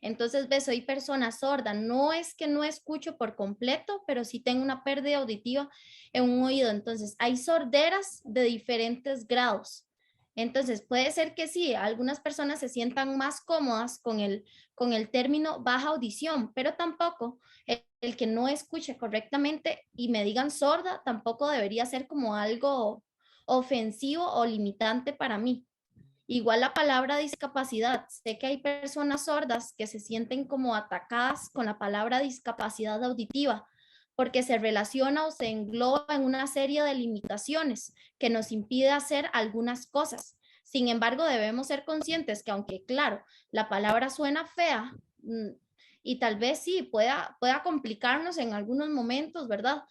Entonces, soy persona sorda. No es que no escucho por completo, pero sí tengo una pérdida auditiva en un oído. Entonces, hay sorderas de diferentes grados. Entonces, puede ser que sí, algunas personas se sientan más cómodas con el término baja audición, pero tampoco el que no escuche correctamente y me digan sorda, tampoco debería ser como algo ofensivo o limitante para mí. Igual la palabra discapacidad, sé que hay personas sordas que se sienten como atacadas con la palabra discapacidad auditiva, porque se relaciona o se engloba en una serie de limitaciones que nos impide hacer algunas cosas. Sin embargo, debemos ser conscientes que aunque, claro, la palabra suena fea y tal vez sí pueda complicarnos en algunos momentos, ¿verdad?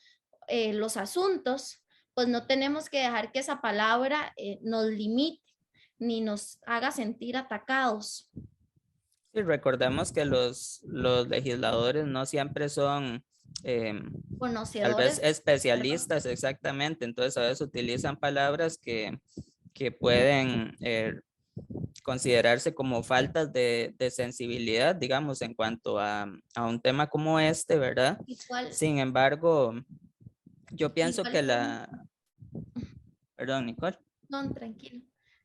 Los asuntos, pues no tenemos que dejar que esa palabra nos limite ni nos haga sentir atacados.
Y recordemos que los legisladores no siempre son tal vez especialistas, exactamente. Entonces a veces utilizan palabras que pueden considerarse como faltas de sensibilidad, digamos, en cuanto a un tema como este, ¿verdad? Sin embargo, yo pienso que Perdón, Nicole.
No, tranquilo.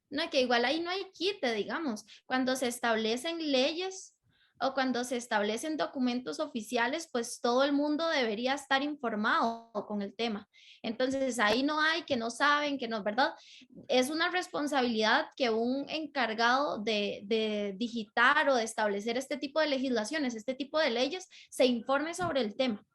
No, que igual ahí no hay quite, digamos. Cuando se establecen leyes o cuando se establecen documentos oficiales, pues todo el mundo debería estar informado con el tema. Entonces ahí no hay que no saben, que no, ¿verdad? Es una responsabilidad que un encargado de digitar o de establecer este tipo de legislaciones, este tipo de leyes, se informe sobre el tema,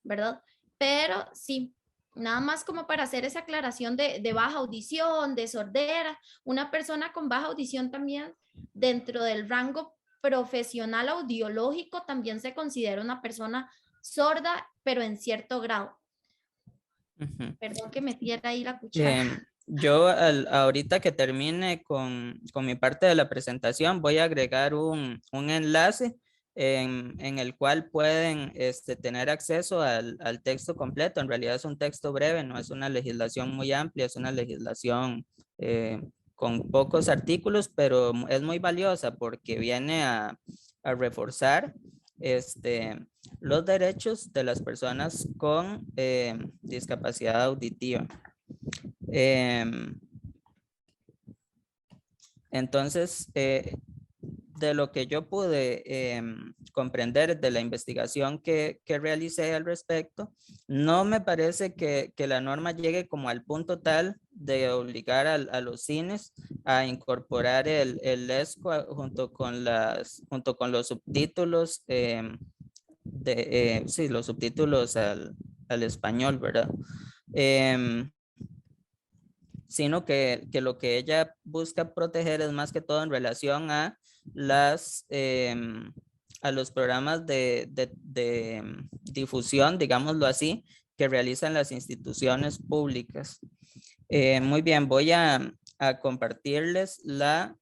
¿verdad? Pero sí, nada más como para hacer esa aclaración de baja audición, de sordera. Una persona con baja audición también dentro del rango profesional audiológico también se considera una persona sorda, pero en cierto grado. Perdón que metiera ahí la cuchara.
Yo ahorita que termine con mi parte de la presentación, voy a agregar un enlace en el cual pueden tener acceso al texto completo. En realidad es un texto breve, no es una legislación muy amplia, es una legislación con pocos artículos, pero es muy valiosa porque viene a reforzar los derechos de las personas con discapacidad auditiva. Entonces, de lo que yo pude comprender de la investigación que realicé al respecto, no me parece que la norma llegue como al punto tal de obligar a los cines a incorporar el ESCO junto con los subtítulos, sí, los subtítulos al español, ¿verdad? Sino que lo que ella busca proteger es más que todo en relación a a los programas de difusión, digámoslo así, que realizan las instituciones públicas. Muy bien, voy a compartirles la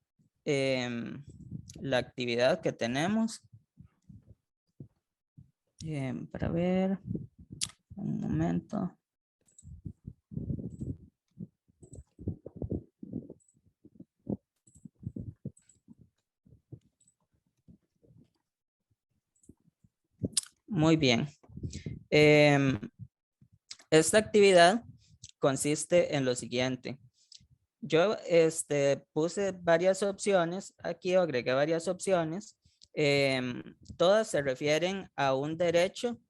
actividad que tenemos. Para ver, un momento. Muy bien. Esta actividad consiste en lo siguiente. Yo puse varias opciones aquí, o agregué varias opciones. Todas se refieren a un derecho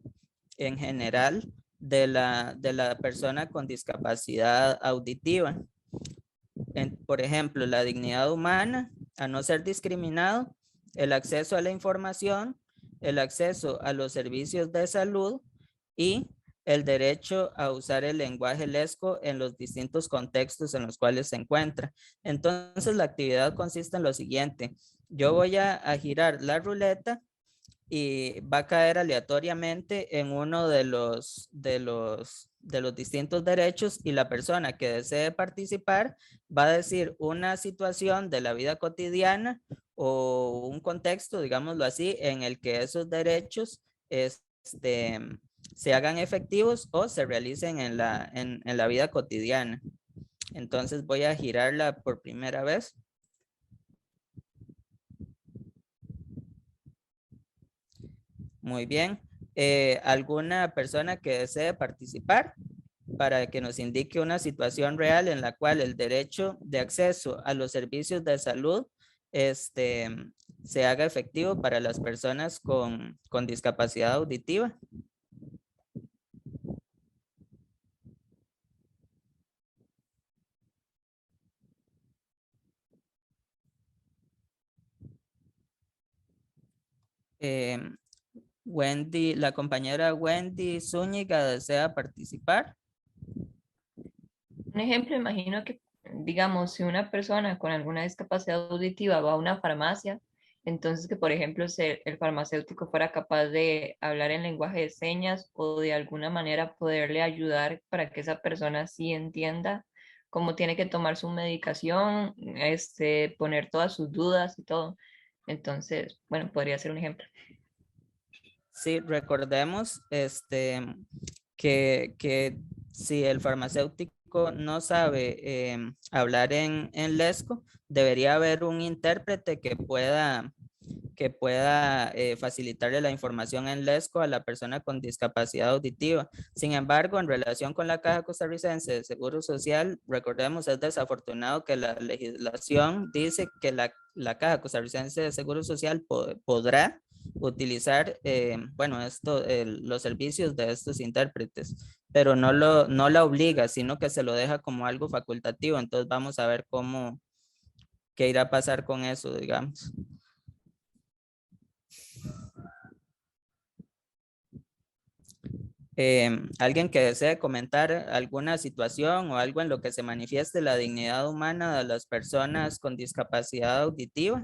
en general de la persona con discapacidad auditiva. Por ejemplo, la dignidad humana, a no ser discriminado, el acceso a la información, el acceso a los servicios de salud y el derecho a usar el lenguaje lesco en los distintos contextos en los cuales se encuentra. Entonces, la actividad consiste en lo siguiente. Yo voy a girar la ruleta y va a caer aleatoriamente en uno de los distintos derechos, y la persona que desee participar va a decir una situación de la vida cotidiana o un contexto, digámoslo así, en el que esos derechos se hagan efectivos o se realicen en la vida cotidiana. Entonces voy a girarla por primera vez. Muy bien. ¿Alguna persona que desee participar para que nos indique una situación real en la cual el derecho de acceso a los servicios de salud se haga efectivo para las personas con discapacidad auditiva? Wendy, la compañera Wendy Zúñiga desea participar.
Un ejemplo, imagino que, digamos, si una persona con alguna discapacidad auditiva va a una farmacia, entonces que, por ejemplo, el farmacéutico fuera capaz de hablar en lenguaje de señas o de alguna manera poderle ayudar para que esa persona sí entienda cómo tiene que tomar su medicación, poner todas sus dudas y todo. Entonces, bueno, podría ser un ejemplo.
Sí, recordemos que si el farmacéutico no sabe hablar en lesco, debería haber un intérprete que pueda facilitarle la información en lesco a la persona con discapacidad auditiva. Sin embargo, en relación con la Caja Costarricense de Seguro Social, recordemos, es desafortunado que la legislación dice que la Caja Costarricense de Seguro Social podrá utilizar, los servicios de estos intérpretes, pero no la obliga, sino que se lo deja como algo facultativo. Entonces vamos a ver qué irá a pasar con eso, digamos. ¿Alguien que desee comentar alguna situación o algo en lo que se manifieste la dignidad humana de las personas con discapacidad auditiva?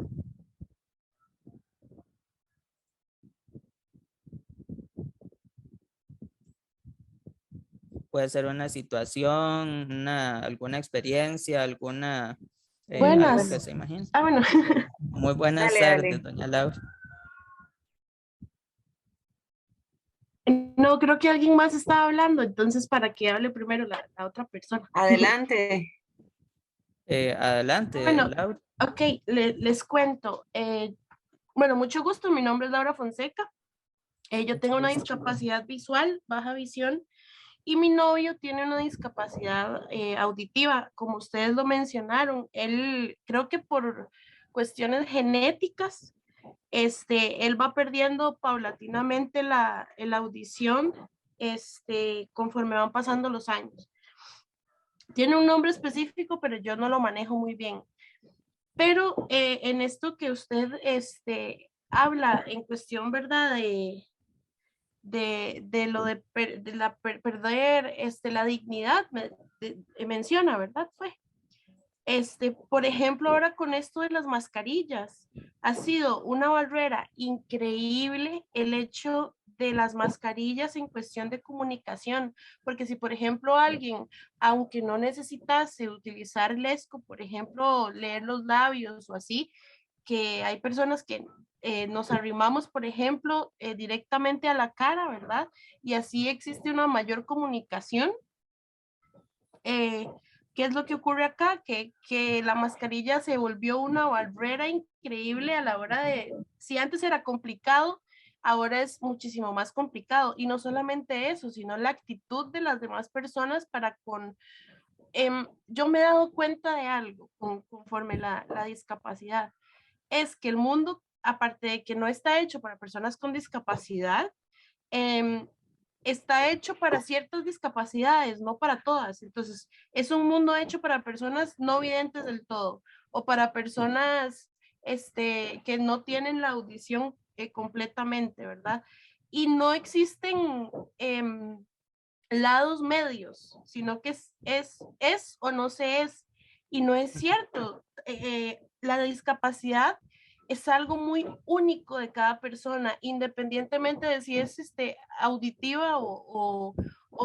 puede ser una situación, alguna experiencia, alguna, algo
Buenas.
que se imagine.
Bueno.
Muy buenas
Dale,
tardes,
dale.
doña Laura.
No, creo que alguien más estaba hablando, entonces para que hable primero la otra persona.
Adelante.
Adelante,
Bueno,
Laura.
ok, les cuento. Bueno, mucho gusto, mi nombre es Laura Fonseca. Yo tengo una discapacidad visual, baja visión, y mi novio tiene una discapacidad auditiva, como ustedes lo mencionaron. Él, creo que por cuestiones genéticas, él va perdiendo paulatinamente la audición conforme van pasando los años. Tiene un nombre específico, pero yo no lo manejo muy bien. Pero en esto que usted habla en cuestión, ¿verdad? De lo de, perder la dignidad, menciona, ¿verdad? Fue. Por ejemplo, ahora con esto de las mascarillas, ha sido una barrera increíble el hecho de las mascarillas en cuestión de comunicación, porque si por ejemplo alguien, aunque no necesitase utilizar el esco, por ejemplo, leer los labios o así, que hay personas que nos arrimamos, por ejemplo, directamente a la cara, ¿verdad? Y así existe una mayor comunicación. ¿Qué es lo que ocurre acá? Que la mascarilla se volvió una barrera increíble a la hora de, si antes era complicado, ahora es muchísimo más complicado. Y no solamente eso, sino la actitud de las demás personas para con... yo me he dado cuenta de algo conforme la discapacidad. Es que el mundo, aparte de que no está hecho para personas con discapacidad, está hecho para ciertas discapacidades, no para todas. Entonces, es un mundo hecho para personas no videntes del todo o para personas que no tienen la audición completamente, ¿verdad? Y no existen lados medios, sino que es o no se es. Y no es cierto. La discapacidad es algo muy único de cada persona, independientemente de si es auditiva o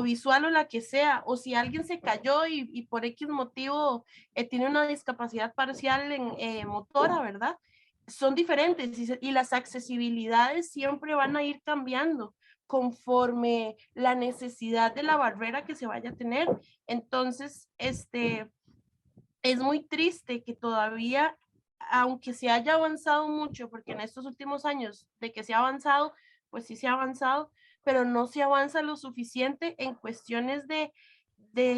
visual o la que sea, o si alguien se cayó y por X motivo tiene una discapacidad parcial en motora, ¿verdad? Son diferentes y las accesibilidades siempre van a ir cambiando conforme la necesidad de la barrera que se vaya a tener. Entonces, es muy triste que todavía, aunque se haya avanzado mucho, porque en estos últimos años de que se ha avanzado, pues sí se ha avanzado, pero no se avanza lo suficiente en cuestiones de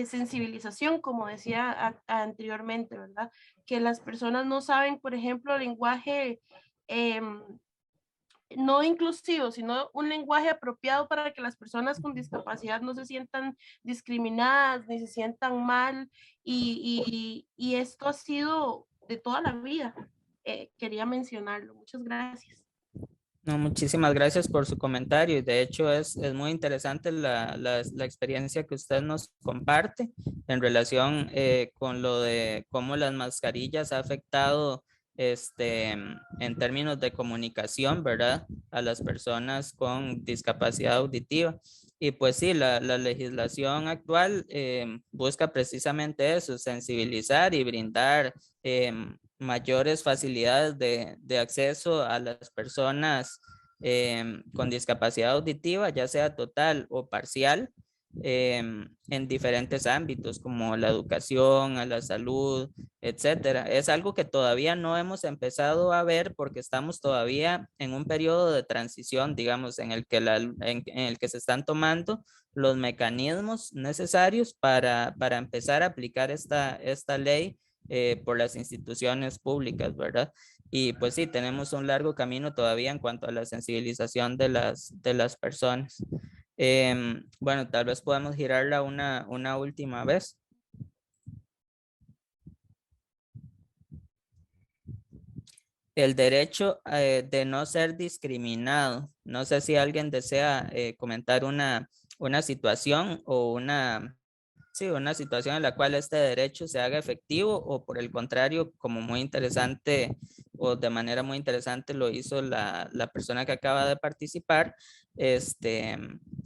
sensibilización, como decía anteriormente, ¿verdad? Que las personas no saben, por ejemplo, lenguaje no inclusivo, sino un lenguaje apropiado para que las personas con discapacidad no se sientan discriminadas ni se sientan mal. Y esto ha sido de toda la vida. Quería mencionarlo. Muchas gracias.
No, muchísimas gracias por su comentario. Y de hecho es muy interesante la experiencia que usted nos comparte en relación con lo de cómo las mascarillas ha afectado en términos de comunicación, ¿verdad? A las personas con discapacidad auditiva. Y pues sí, la legislación actual busca precisamente eso, sensibilizar y brindar mayores facilidades de acceso a las personas con discapacidad auditiva, ya sea total o parcial, en diferentes ámbitos como la educación, a la salud, etcétera. Es algo que todavía no hemos empezado a ver porque estamos todavía en un periodo de transición, digamos, en el que, en el que se están tomando los mecanismos necesarios para empezar a aplicar esta ley por las instituciones públicas, ¿verdad? Y pues sí, tenemos un largo camino todavía en cuanto a la sensibilización de las personas. Bueno, tal vez podamos girarla una última vez. El derecho de no ser discriminado. No sé si alguien desea comentar una situación o una situación en la cual este derecho se haga efectivo o por el contrario, como muy interesante o de manera muy interesante lo hizo la persona que acaba de participar,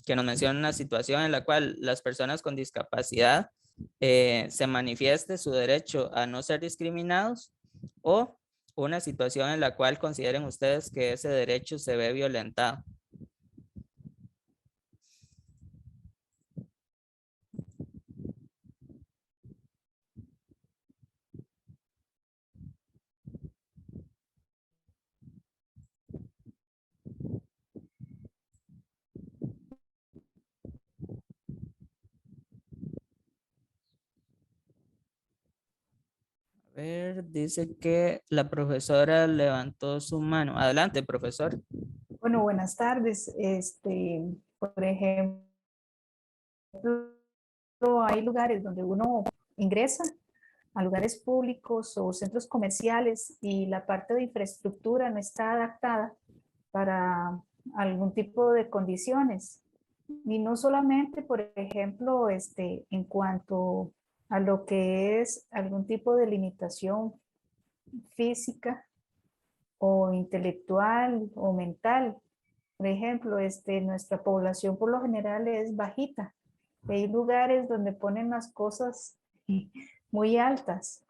que nos menciona una situación en la cual las personas con discapacidad se manifieste su derecho a no ser discriminados, o una situación en la cual consideren ustedes que ese derecho se ve violentado. A ver, dice que la profesora levantó su mano. Adelante, profesor.
Bueno, buenas tardes. Por ejemplo, hay lugares donde uno ingresa a lugares públicos o centros comerciales y la parte de infraestructura no está adaptada para algún tipo de condiciones. Y no solamente, por ejemplo, en cuanto a lo que es algún tipo de limitación física o intelectual o mental. Por ejemplo, nuestra población por lo general es bajita. Hay lugares donde ponen las cosas muy altas.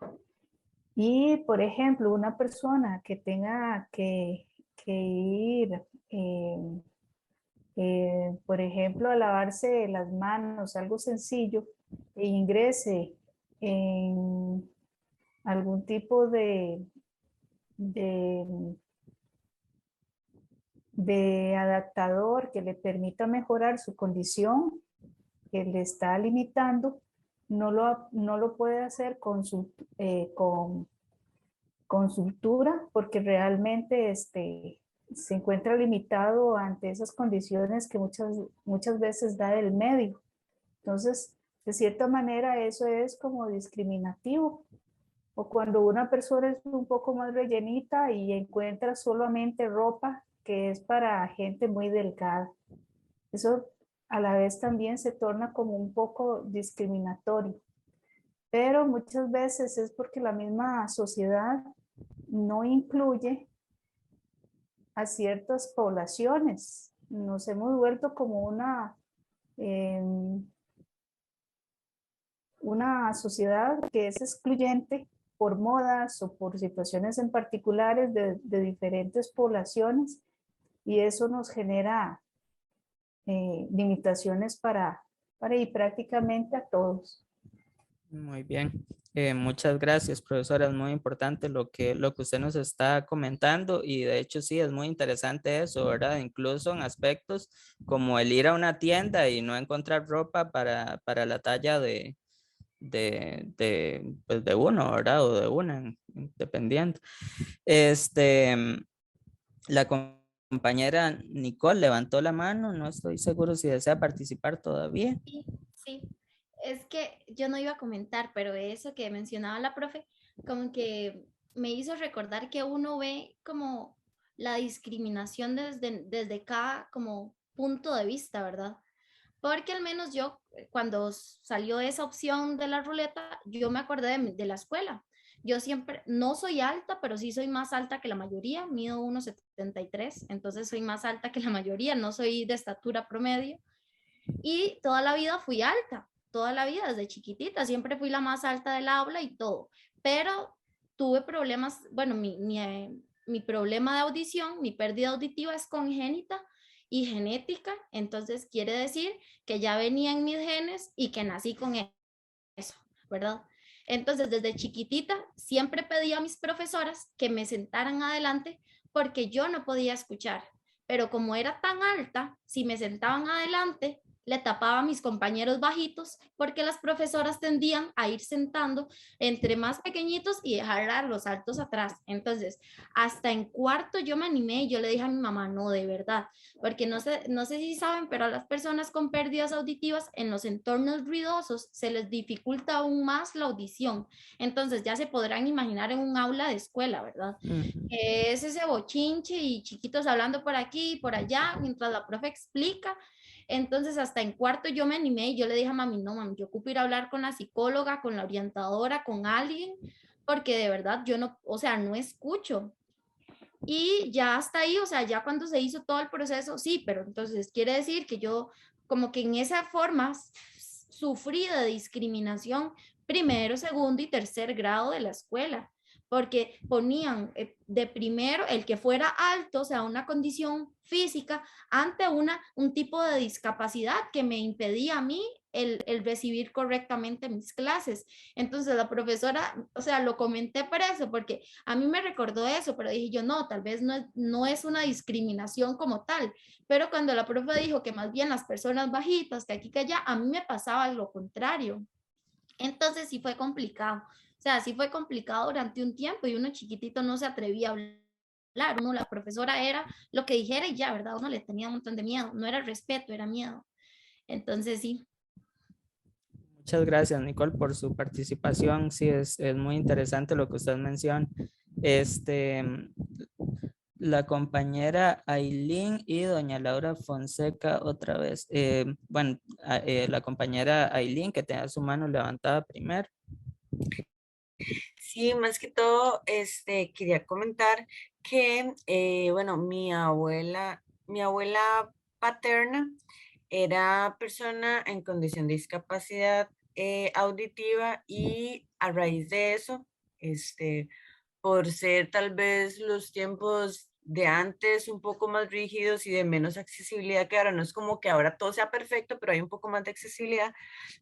Y, por ejemplo, una persona que tenga que ir, por ejemplo, a lavarse las manos, algo sencillo, e ingrese en algún tipo de adaptador que le permita mejorar su condición, que le está limitando, no lo puede hacer con soltura, porque realmente se encuentra limitado ante esas condiciones que muchas veces da el medio. Entonces, de cierta manera, eso es como discriminativo. O cuando una persona es un poco más rellenita y encuentra solamente ropa que es para gente muy delgada. Eso a la vez también se torna como un poco discriminatorio. Pero muchas veces es porque la misma sociedad no incluye a ciertas poblaciones. Nos hemos vuelto como una sociedad que es excluyente por modas o por situaciones en particulares de diferentes poblaciones, y eso nos genera limitaciones para ir prácticamente a todos.
Muy bien. Muchas gracias, profesora. Es muy importante lo que usted nos está comentando, y de hecho sí, es muy interesante eso, ¿verdad? Incluso en aspectos como el ir a una tienda y no encontrar ropa para la talla pues de uno, ¿verdad? O de una, dependiendo. La compañera Nicole levantó la mano, no estoy seguro si desea participar todavía.
Sí, sí. Es que yo no iba a comentar, pero eso que mencionaba la profe, como que me hizo recordar que uno ve como la discriminación desde cada como punto de vista, ¿verdad? Porque al menos yo, cuando salió esa opción de la ruleta, yo me acordé de la escuela. Yo siempre, no soy alta, pero sí soy más alta que la mayoría, mido 1,73, entonces soy más alta que la mayoría, no soy de estatura promedio. Y toda la vida fui alta, toda la vida, desde chiquitita, siempre fui la más alta del aula y todo. Pero tuve problemas, bueno, mi problema de audición, mi pérdida auditiva es congénita y genética, entonces quiere decir que ya venía en mis genes y que nací con eso, ¿verdad? Entonces, desde chiquitita siempre pedí a mis profesoras que me sentaran adelante porque yo no podía escuchar, pero como era tan alta, si me sentaban adelante, le tapaba a mis compañeros bajitos porque las profesoras tendían a ir sentando entre más pequeñitos y dejar a los altos atrás. Entonces, hasta en cuarto yo me animé y yo le dije a mi mamá, no, de verdad, porque no sé si saben, pero a las personas con pérdidas auditivas en los entornos ruidosos se les dificulta aún más la audición. Entonces, ya se podrán imaginar en un aula de escuela, ¿verdad? Es ese bochinche y chiquitos hablando por aquí y por allá mientras la profe explica. Entonces, hasta en cuarto yo me animé y yo le dije a mami, no, mami, yo ocupo ir a hablar con la psicóloga, con la orientadora, con alguien, porque de verdad yo no, o sea, no escucho. Y ya hasta ahí, o sea, ya cuando se hizo todo el proceso, sí, pero entonces quiere decir que yo como que en esa forma sufrí de discriminación primero, segundo y tercer grado de la escuela, porque ponían de primero el que fuera alto, o sea, una condición física, ante un tipo de discapacidad que me impedía a mí el recibir correctamente mis clases. Entonces la profesora, o sea, lo comenté por eso, porque a mí me recordó eso, pero dije yo, no, tal vez no es una discriminación como tal, pero cuando la profe dijo que más bien las personas bajitas, que aquí que allá, a mí me pasaba lo contrario. Entonces sí fue complicado. O sea, sí fue complicado durante un tiempo y uno chiquitito no se atrevía a hablar. Uno, la profesora era lo que dijera y ya, ¿verdad? Uno le tenía un montón de miedo. No era respeto, era miedo. Entonces sí.
Muchas gracias, Nicole, por su participación. Sí, es muy interesante lo que usted menciona. La compañera Aileen y doña Laura Fonseca otra vez. Bueno, la compañera Aileen que tenga su mano levantada primero.
Sí, más que todo, quería comentar que, bueno, mi abuela paterna era persona en condición de discapacidad auditiva y a raíz de eso, por ser tal vez los tiempos de antes un poco más rígidos y de menos accesibilidad que ahora, no es como que ahora todo sea perfecto, pero hay un poco más de accesibilidad,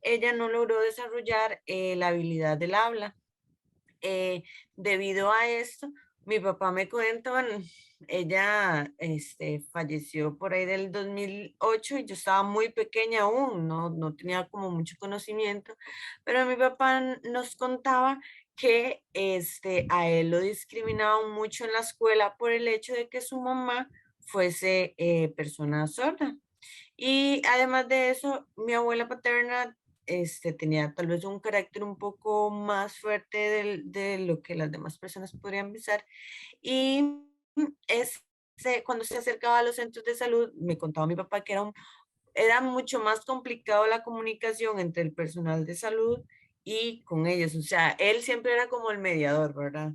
ella no logró desarrollar la habilidad del habla. Debido a esto, mi papá me cuenta, bueno, ella falleció por ahí del 2008 y yo estaba muy pequeña aún, no tenía como mucho conocimiento, pero mi papá nos contaba que a él lo discriminaban mucho en la escuela por el hecho de que su mamá fuese persona sorda. Y además de eso, mi abuela paterna tenía tal vez un carácter un poco más fuerte de lo que las demás personas podrían pensar. Y cuando se acercaba a los centros de salud, me contaba mi papá que era mucho más complicado la comunicación entre el personal de salud y con ellos. O sea, él siempre era como el mediador, ¿verdad?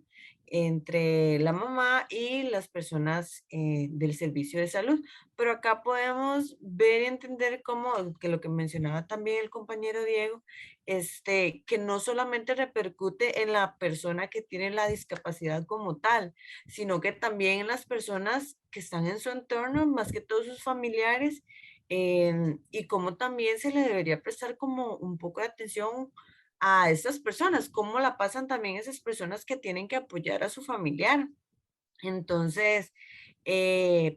Entre la mamá y las personas del servicio de salud. Pero acá podemos ver y entender cómo, que lo que mencionaba también el compañero Diego, que no solamente repercute en la persona que tiene la discapacidad como tal, sino que también en las personas que están en su entorno, más que todos sus familiares, y cómo también se le debería prestar como un poco de atención a estas personas, cómo la pasan también esas personas que tienen que apoyar a su familiar. Entonces,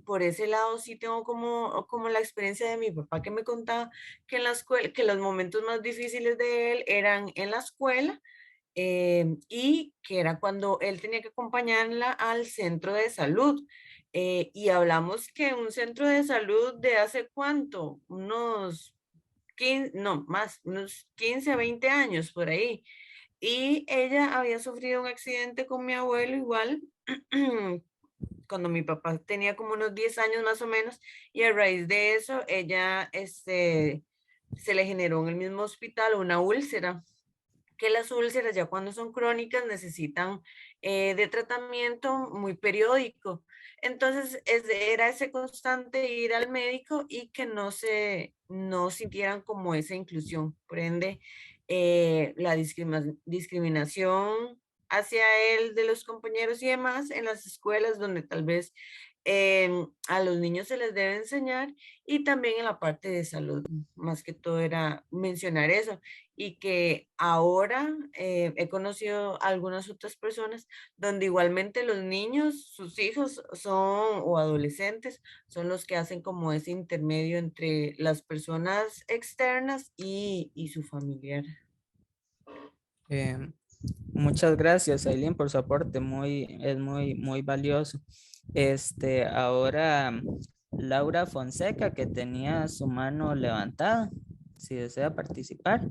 por ese lado sí tengo como la experiencia de mi papá que me contaba que en la escuela, que los momentos más difíciles de él eran en la escuela, y que era cuando él tenía que acompañarla al centro de salud. Y hablamos que un centro de salud de hace cuánto, unos 15, no, más, unos 15 a 20 años por ahí. Y ella había sufrido un accidente con mi abuelo igual, cuando mi papá tenía como unos 10 años más o menos, y a raíz de eso, ella, se le generó en el mismo hospital una úlcera, que las úlceras ya cuando son crónicas necesitan de tratamiento muy periódico. Entonces era ese constante ir al médico y que no sintieran como esa inclusión. Por ende, la discriminación hacia él de los compañeros y demás en las escuelas donde tal vez a los niños se les debe enseñar, y también en la parte de salud, más que todo era mencionar eso. Y que ahora he conocido algunas otras personas donde igualmente los niños, sus hijos son o adolescentes, son los que hacen como ese intermedio entre las personas externas y su familiar.
Eh, Muchas gracias, Aileen, por su aporte, es muy valioso. Ahora, Laura Fonseca, que tenía su mano levantada, si desea participar.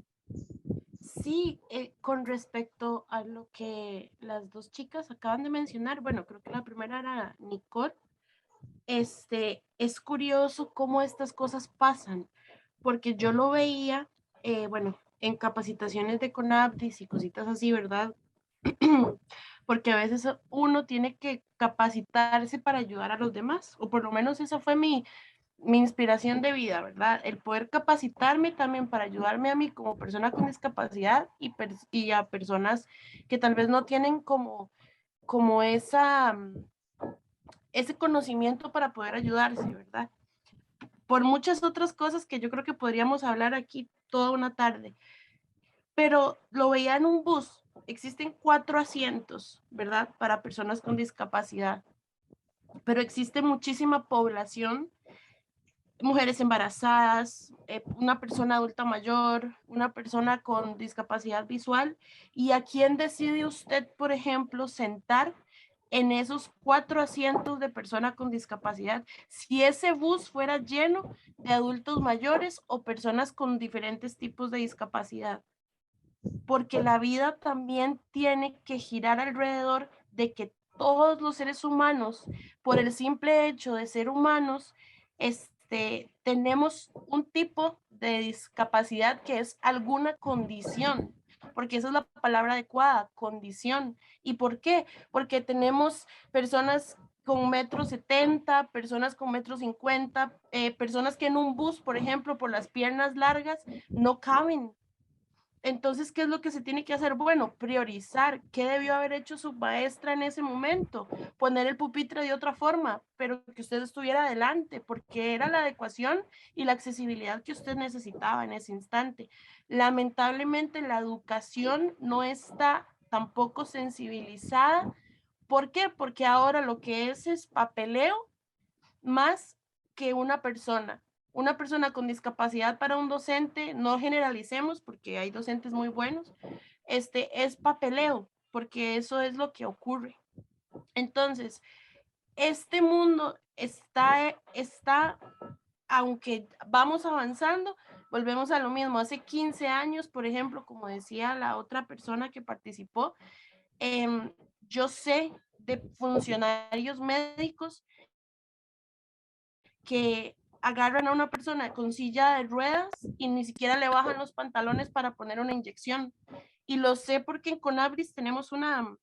Sí, con respecto a lo que las dos chicas acaban de mencionar, bueno, creo que la primera era Nicole. Es curioso cómo estas cosas pasan, porque yo lo veía, bueno, en capacitaciones de CONAPDIS y cositas así, ¿verdad? Porque a veces uno tiene que capacitarse para ayudar a los demás, o por lo menos esa fue mi inspiración de vida, ¿verdad? El poder capacitarme también para ayudarme a mí como persona con discapacidad y a personas que tal vez no tienen como ese conocimiento para poder ayudarse, ¿verdad? Por muchas otras cosas que yo creo que podríamos hablar aquí toda una tarde. Pero lo veía en un bus. Existen 4 asientos, ¿verdad? Para personas con discapacidad. Pero existe muchísima población, mujeres embarazadas, una persona adulta mayor, una persona con discapacidad visual. ¿Y a quién decide usted, por ejemplo, sentar en esos 4 asientos de persona con discapacidad? Si ese bus fuera lleno de adultos mayores o personas con diferentes tipos de discapacidad. Porque la vida también tiene que girar alrededor de que todos los seres humanos, por el simple hecho de ser humanos, tenemos un tipo de discapacidad que es alguna condición, porque esa es la palabra adecuada, condición. ¿Y por qué? Porque tenemos personas con 1,70 m, personas con 1,50 m, personas que en un bus, por ejemplo, por las piernas largas, no caben. Entonces, ¿qué es lo que se tiene que hacer? Bueno, priorizar qué debió haber hecho su maestra en ese momento, poner el pupitre de otra forma, pero que usted estuviera adelante, porque era la adecuación y la accesibilidad que usted necesitaba en ese instante. Lamentablemente, la educación no está tampoco sensibilizada. ¿Por qué? Porque ahora lo que es papeleo más que una persona. Una persona con discapacidad para un docente, no generalicemos porque hay docentes muy buenos, es papeleo, porque eso es lo que ocurre. Entonces, este mundo está, aunque vamos avanzando, volvemos a lo mismo. Hace 15 años, por ejemplo, como decía la otra persona que participó, yo sé de funcionarios médicos que agarran a una persona con silla de ruedas y ni siquiera le bajan los pantalones para poner una inyección. Y lo sé porque en Conabris tenemos un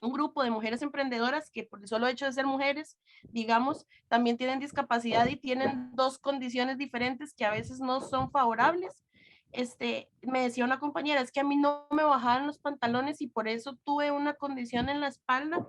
grupo de mujeres emprendedoras que por el solo hecho de ser mujeres, digamos, también tienen discapacidad y tienen 2 condiciones diferentes que a veces no son favorables. Me decía una compañera, es que a mí no me bajaban los pantalones y por eso tuve una condición en la espalda,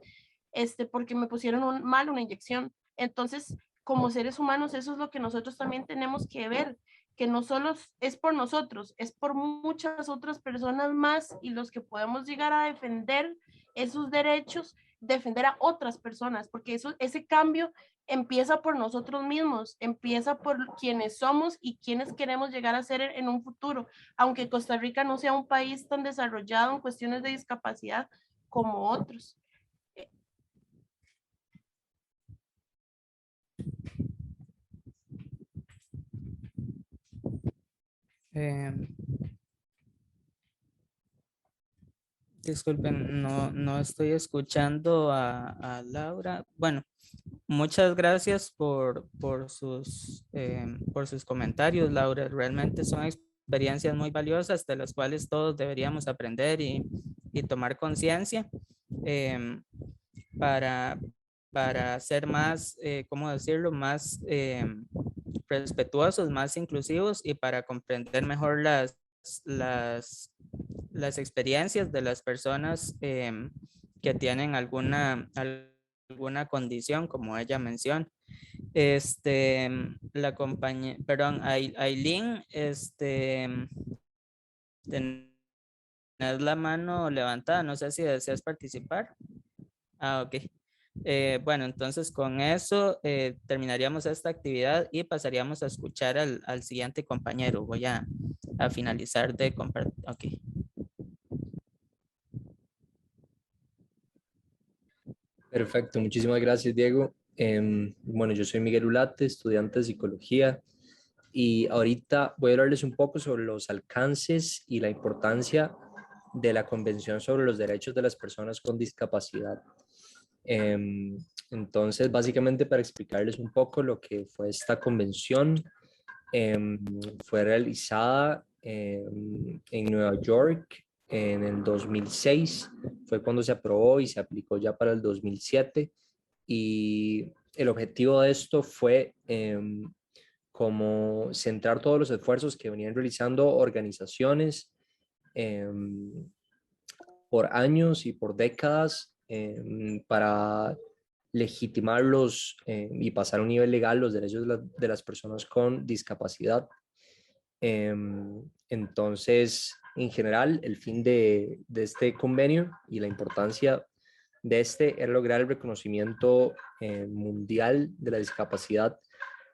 porque me pusieron mal una inyección. Entonces, como seres humanos, eso es lo que nosotros también tenemos que ver, que no solo es por nosotros, es por muchas otras personas más y los que podemos llegar a defender esos derechos, defender a otras personas, porque ese cambio empieza por nosotros mismos, empieza por quienes somos y quienes queremos llegar a ser en un futuro, aunque Costa Rica no sea un país tan desarrollado en cuestiones de discapacidad como otros.
Disculpen, no estoy escuchando a Laura. Bueno, muchas gracias por sus comentarios, Laura. Realmente son experiencias muy valiosas de las cuales todos deberíamos aprender y tomar conciencia para, para ser más, ¿cómo decirlo?, más respetuosos, más inclusivos y para comprender mejor las experiencias de las personas que tienen alguna condición, como ella menciona. La compañía, perdón, Aileen, tenés la mano levantada, no sé si deseas participar. Ok. Bueno, entonces con eso terminaríamos esta actividad y pasaríamos a escuchar al siguiente compañero. Voy a finalizar de compartir. Ok.
Perfecto, muchísimas gracias, Diego. Bueno, yo soy Miguel Ulate, estudiante de psicología, y ahorita voy a hablarles un poco sobre los alcances y la importancia de la Convención sobre los Derechos de las Personas con Discapacidad. Entonces, básicamente para explicarles un poco lo que fue esta convención, fue realizada en Nueva York en el 2006, fue cuando se aprobó y se aplicó ya para el 2007, y el objetivo de esto fue como centrar todos los esfuerzos que venían realizando organizaciones por años y por décadas para legitimarlos y pasar a un nivel legal los derechos de las personas con discapacidad. Entonces, en general, el fin de este convenio y la importancia de este era lograr el reconocimiento mundial de la discapacidad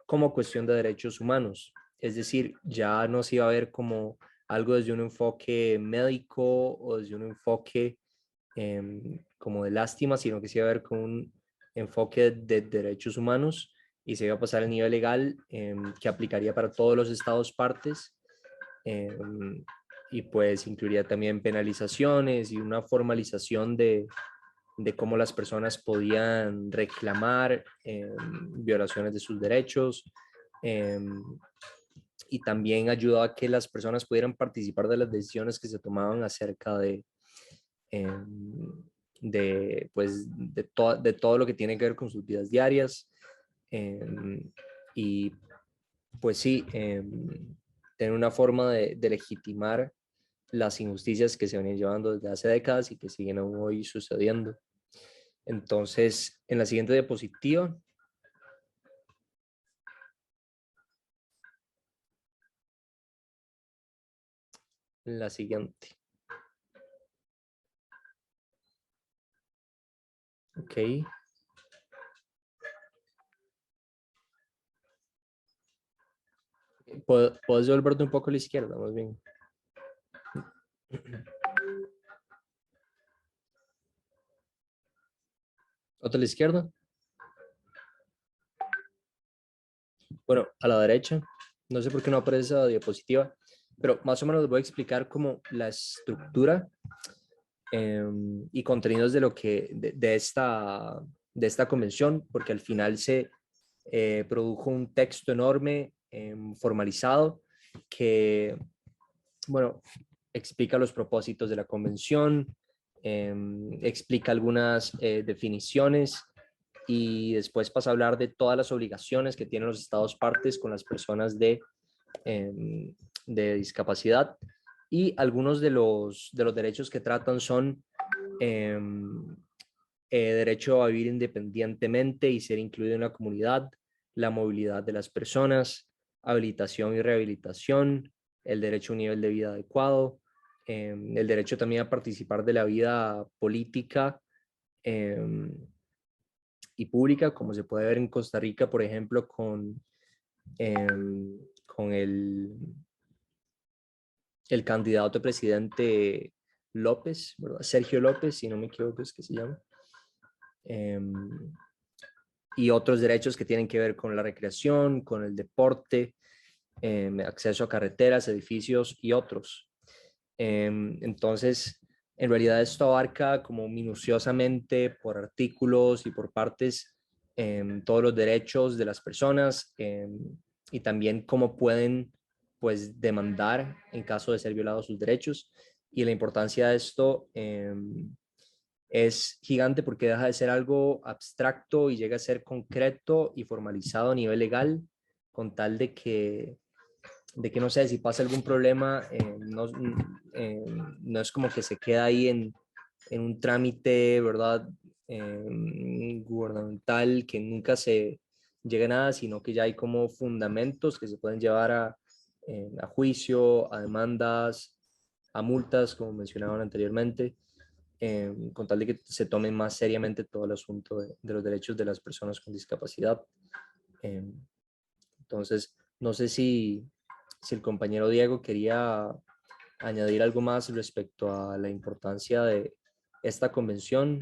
como cuestión de derechos humanos. Es decir, ya no se iba a ver como algo desde un enfoque médico o desde un enfoque como de lástima, sino que se iba a ver con un enfoque de derechos humanos y se iba a pasar al nivel legal que aplicaría para todos los estados partes y pues incluiría también penalizaciones y una formalización de cómo las personas podían reclamar violaciones de sus derechos y también ayudó a que las personas pudieran participar de las decisiones que se tomaban acerca de todo lo que tiene que ver con sus vidas diarias y pues sí, tener una forma de legitimar las injusticias que se venían llevando desde hace décadas y que siguen aún hoy sucediendo. Entonces, en la siguiente diapositiva, la siguiente. Ok. ¿Puedes volverte un poco a la izquierda, más bien? ¿Otra a la izquierda? Bueno, a la derecha. No sé por qué no aparece esa diapositiva, pero más o menos les voy a explicar como la estructura y contenidos de lo que de esta convención, porque al final se produjo un texto enorme formalizado que, bueno, explica los propósitos de la convención, explica algunas definiciones y después pasa a hablar de todas las obligaciones que tienen los estados partes con las personas de discapacidad, y algunos de los derechos que tratan son derecho a vivir independientemente y ser incluido en la comunidad, la movilidad de las personas, habilitación y rehabilitación, el derecho a un nivel de vida adecuado, el derecho también a participar de la vida política y pública, como se puede ver en Costa Rica, por ejemplo, con el candidato a presidente López, ¿verdad? Sergio López, si no me equivoco es que se llama. Y otros derechos que tienen que ver con la recreación, con el deporte, acceso a carreteras, edificios y otros. Entonces, en realidad esto abarca como minuciosamente por artículos y por partes todos los derechos de las personas y también cómo pueden pues demandar en caso de ser violados sus derechos. Y la importancia de esto es gigante porque deja de ser algo abstracto y llega a ser concreto y formalizado a nivel legal, con tal de que no sé, si pasa algún problema, no es como que se queda ahí en un trámite, ¿verdad? Gubernamental que nunca se llega a nada, sino que ya hay como fundamentos que se pueden llevar a juicio, a demandas, a multas, como mencionaban anteriormente, con tal de que se tome más seriamente todo el asunto de los derechos de las personas con discapacidad. Entonces, no sé si el compañero Diego quería añadir algo más respecto a la importancia de esta convención.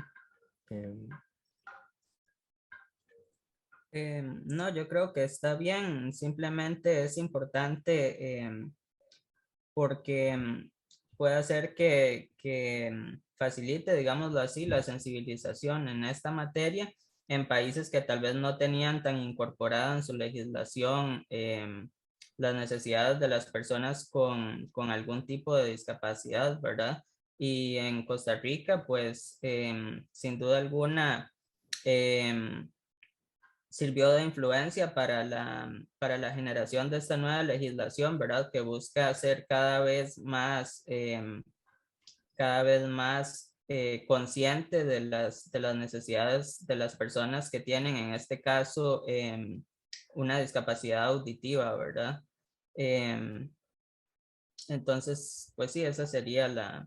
No, yo creo que está bien, simplemente es importante porque puede hacer que facilite, digámoslo así, la sensibilización en esta materia en países que tal vez no tenían tan incorporada en su legislación las necesidades de las personas con algún tipo de discapacidad, ¿verdad? Y en Costa Rica, pues sin duda alguna, sirvió de influencia para la generación de esta nueva legislación, ¿verdad? Que busca ser cada vez más consciente de las necesidades de las personas que tienen, en este caso, una discapacidad auditiva, ¿verdad? Entonces, pues sí, esa sería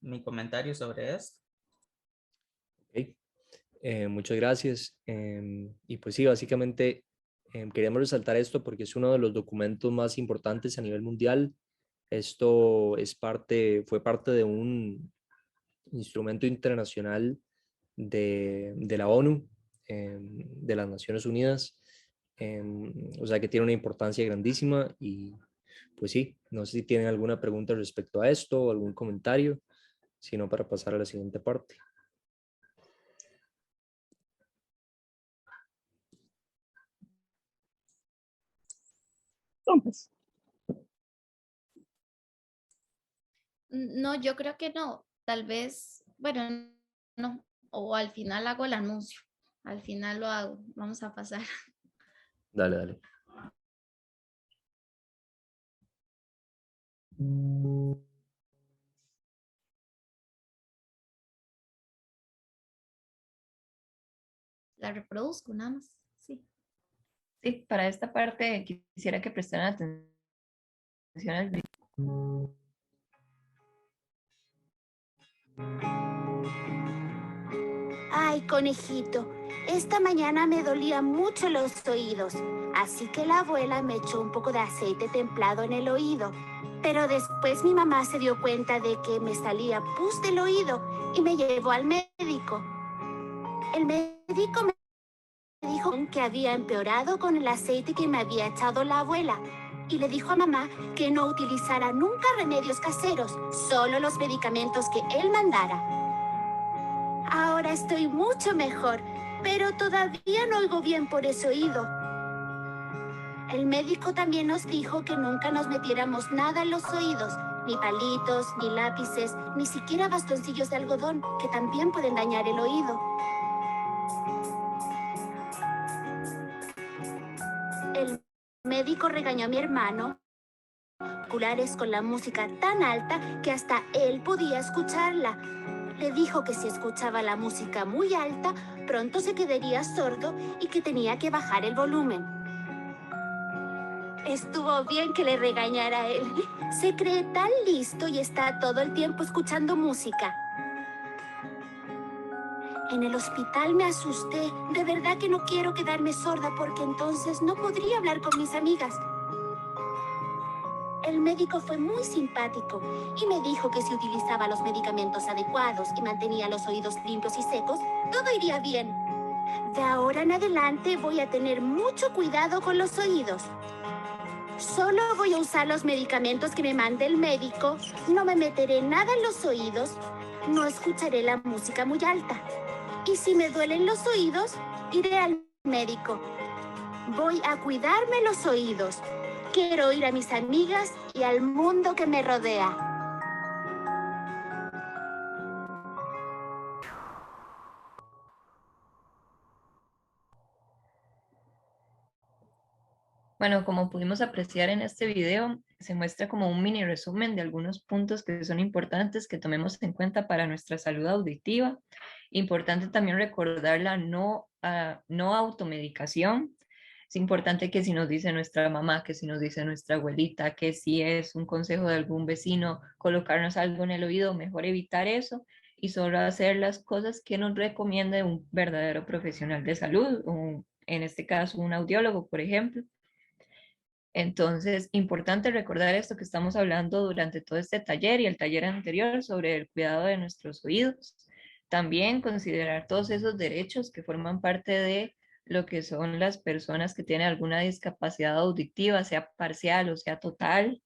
mi comentario sobre esto.
Ok, muchas gracias. Y pues sí, básicamente queríamos resaltar esto porque es uno de los documentos más importantes a nivel mundial. Esto fue parte de un instrumento internacional de la ONU, de las Naciones Unidas, o sea que tiene una importancia grandísima y pues sí, no sé si tienen alguna pregunta respecto a esto o algún comentario, sino para pasar a la siguiente parte.
Entonces,
No, yo creo que no. Tal vez, bueno, no. O al final hago el anuncio. Al final lo hago. Vamos a pasar.
Dale, dale.
La reproduzco nada más. Sí.
Sí, para esta parte quisiera que prestaran atención al video.
Ay, conejito, esta mañana me dolían mucho los oídos, así que la abuela me echó un poco de aceite templado en el oído. Pero después mi mamá se dio cuenta de que me salía pus del oído y me llevó al médico. El médico me dijo que había empeorado con el aceite que me había echado la abuela y le dijo a mamá que no utilizara nunca remedios caseros, solo los medicamentos que él mandara. Ahora estoy mucho mejor, pero todavía no oigo bien por ese oído. El médico también nos dijo que nunca nos metiéramos nada en los oídos, ni palitos, ni lápices, ni siquiera bastoncillos de algodón, que también pueden dañar el oído. El médico regañó a mi hermano auriculares con la música tan alta que hasta él podía escucharla. Le dijo que si escuchaba la música muy alta, pronto se quedaría sordo y que tenía que bajar el volumen. Estuvo bien que le regañara a él. Se cree tan listo y está todo el tiempo escuchando música. En el hospital me asusté. De verdad que no quiero quedarme sorda porque entonces no podría hablar con mis amigas. El médico fue muy simpático y me dijo que si utilizaba los medicamentos adecuados y mantenía los oídos limpios y secos, todo iría bien. De ahora en adelante voy a tener mucho cuidado con los oídos. Solo voy a usar los medicamentos que me mande el médico, no me meteré nada en los oídos, no escucharé la música muy alta. Y si me duelen los oídos, iré al médico. Voy a cuidarme los oídos. Quiero oír a mis amigas y al mundo que me rodea.
Bueno, como pudimos apreciar en este video, se muestra como un mini resumen de algunos puntos que son importantes que tomemos en cuenta para nuestra salud auditiva. Importante también recordar la no automedicación. Es importante que si nos dice nuestra mamá, que si nos dice nuestra abuelita, que si es un consejo de algún vecino, colocarnos algo en el oído, mejor evitar eso y solo hacer las cosas que nos recomiende un verdadero profesional de salud, en este caso un audiólogo, por ejemplo. Entonces, importante recordar esto que estamos hablando durante todo este taller y el taller anterior sobre el cuidado de nuestros oídos. También considerar todos esos derechos que forman parte de lo que son las personas que tienen alguna discapacidad auditiva, sea parcial o sea total.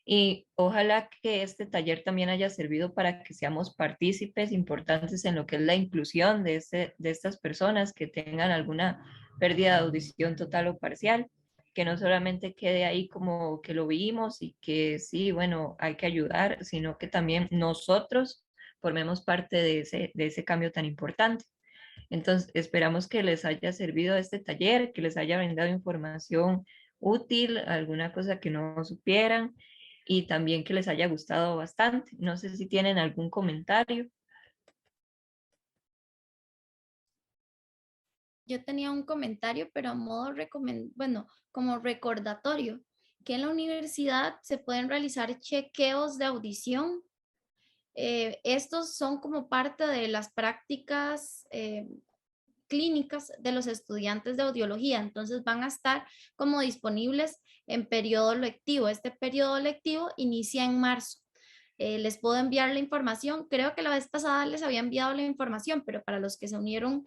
Y ojalá que este taller también haya servido para que seamos partícipes importantes en lo que es la inclusión de estas personas que tengan alguna pérdida de audición total o parcial, que no solamente quede ahí como que lo vimos y que sí, bueno, hay que ayudar, sino que también nosotros formemos parte de ese cambio tan importante. Entonces, esperamos que les haya servido este taller, que les haya brindado información útil, alguna cosa que no supieran y también que les haya gustado bastante. No sé si tienen algún comentario.
Yo tenía un comentario, pero a modo bueno, como recordatorio, que en la universidad se pueden realizar chequeos de audición. Estos son como parte de las prácticas clínicas de los estudiantes de audiología, entonces van a estar como disponibles en periodo lectivo. Este periodo lectivo inicia en marzo. Les puedo enviar la información, creo que la vez pasada les había enviado la información, pero para los que se unieron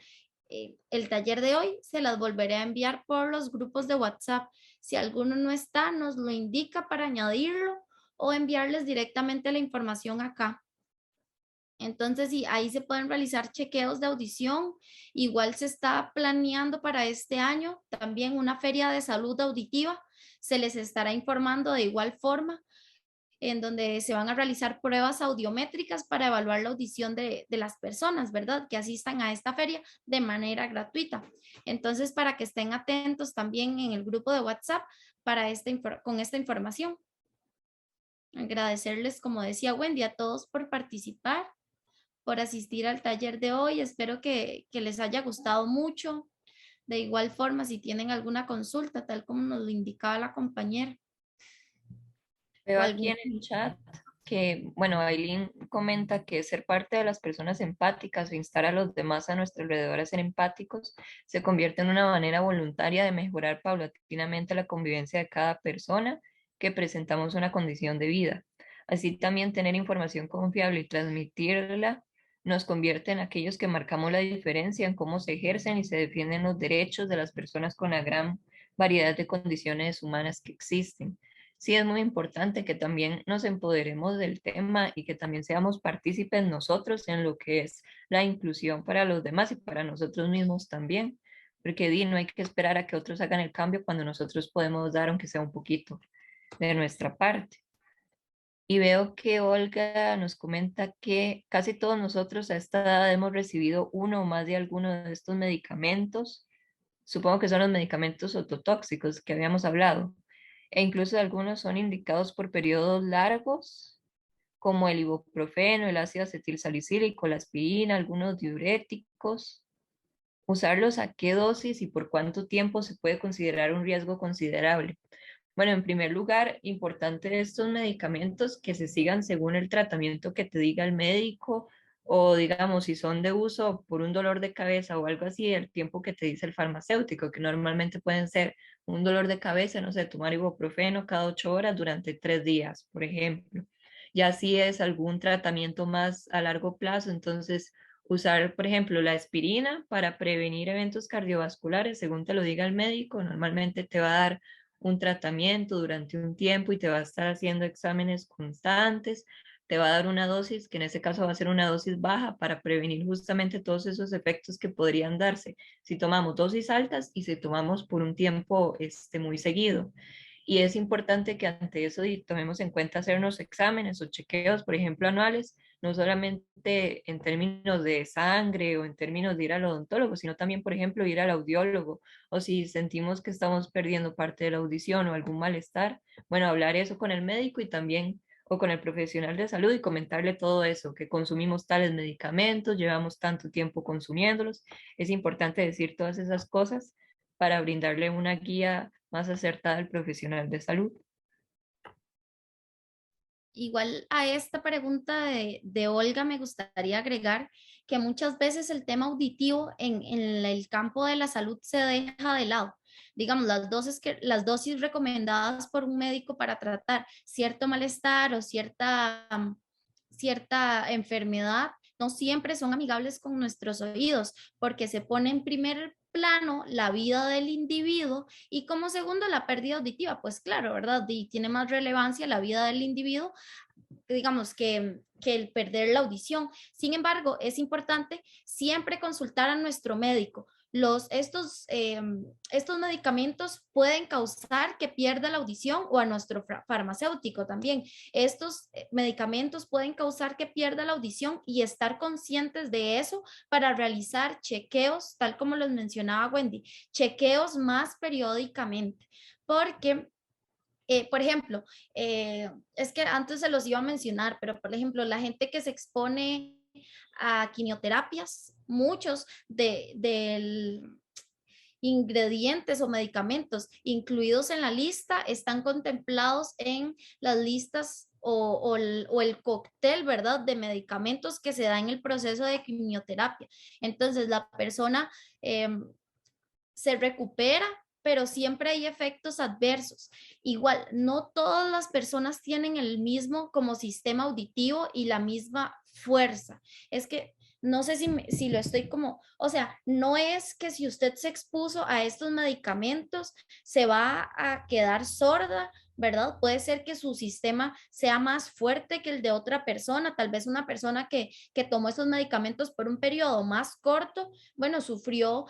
el taller de hoy, se las volveré a enviar por los grupos de WhatsApp. Si alguno no está, nos lo indica para añadirlo o enviarles directamente la información acá. Entonces, sí, ahí se pueden realizar chequeos de audición. Igual se está planeando para este año también una feria de salud auditiva. Se les estará informando de igual forma, en donde se van a realizar pruebas audiométricas para evaluar la audición de las personas, ¿verdad? Que asistan a esta feria de manera gratuita. Entonces, para que estén atentos también en el grupo de WhatsApp para con esta información. Agradecerles, como decía Wendy, a todos por participar, por asistir al taller de hoy. Espero que les haya gustado mucho. De igual forma, si tienen alguna consulta, tal como nos lo indicaba la compañera.
Veo aquí en el chat que, bueno, Aileen comenta que ser parte de las personas empáticas o instar a los demás a nuestro alrededor a ser empáticos se convierte en una manera voluntaria de mejorar paulatinamente la convivencia de cada persona que presentamos una condición de vida. Así también tener información confiable y transmitirla nos convierte en aquellos que marcamos la diferencia en cómo se ejercen y se defienden los derechos de las personas con la gran variedad de condiciones humanas que existen. Sí, es muy importante que también nos empoderemos del tema y que también seamos partícipes nosotros en lo que es la inclusión para los demás y para nosotros mismos también, porque no hay que esperar a que otros hagan el cambio cuando nosotros podemos dar, aunque sea un poquito, de nuestra parte. Y veo que Olga nos comenta que casi todos nosotros a esta edad hemos recibido uno o más de alguno de estos medicamentos. Supongo que son los medicamentos ototóxicos que habíamos hablado. E incluso algunos son indicados por periodos largos, como el ibuprofeno, el ácido acetilsalicílico, la aspirina, algunos diuréticos. Usarlos a qué dosis y por cuánto tiempo se puede considerar un riesgo considerable. Bueno, en primer lugar, importante estos medicamentos que se sigan según el tratamiento que te diga el médico o digamos si son de uso por un dolor de cabeza o algo así, el tiempo que te dice el farmacéutico, que normalmente pueden ser un dolor de cabeza, no sé, tomar ibuprofeno cada 8 horas durante 3 días, por ejemplo. Ya si es algún tratamiento más a largo plazo, entonces usar, por ejemplo, la aspirina para prevenir eventos cardiovasculares, según te lo diga el médico, normalmente te va a dar un tratamiento durante un tiempo y te va a estar haciendo exámenes constantes, te va a dar una dosis, que en ese caso va a ser una dosis baja para prevenir justamente todos esos efectos que podrían darse si tomamos dosis altas y si tomamos por un tiempo muy seguido. Y es importante que ante eso tomemos en cuenta hacernos exámenes o chequeos, por ejemplo, anuales, no solamente en términos de sangre o en términos de ir al odontólogo, sino también, por ejemplo, ir al audiólogo o si sentimos que estamos perdiendo parte de la audición o algún malestar, bueno, hablar eso con el médico y también o con el profesional de salud y comentarle todo eso, que consumimos tales medicamentos, llevamos tanto tiempo consumiéndolos. Es importante decir todas esas cosas para brindarle una guía más acertada al profesional de salud.
Igual a esta pregunta de Olga me gustaría agregar que muchas veces el tema auditivo en el campo de la salud se deja de lado. Digamos, las dosis recomendadas por un médico para tratar cierto malestar o cierta enfermedad no siempre son amigables con nuestros oídos porque se pone en primer plano la vida del individuo y como segundo la pérdida auditiva, pues claro, ¿verdad? Y tiene más relevancia la vida del individuo, digamos que que el perder la audición. Sin embargo, es importante siempre consultar a nuestro médico. Estos medicamentos pueden causar que pierda la audición, o a nuestro farmacéutico también. Estos medicamentos pueden causar que pierda la audición, y estar conscientes de eso para realizar chequeos, tal como los mencionaba Wendy, chequeos más periódicamente. Porque por ejemplo, es que antes se los iba a mencionar, pero por ejemplo, la gente que se expone a quimioterapias, muchos de ingredientes o medicamentos incluidos en la lista están contemplados en las listas o el cóctel, ¿verdad?, de medicamentos que se da en el proceso de quimioterapia. Entonces, la persona se recupera, pero siempre hay efectos adversos. Igual, no todas las personas tienen el mismo como sistema auditivo y la misma fuerza. Es que no sé si lo estoy como, o sea, no es que si usted se expuso a estos medicamentos se va a quedar sorda, ¿verdad? Puede ser que su sistema sea más fuerte que el de otra persona, tal vez una persona que tomó esos medicamentos por un periodo más corto, bueno, sufrió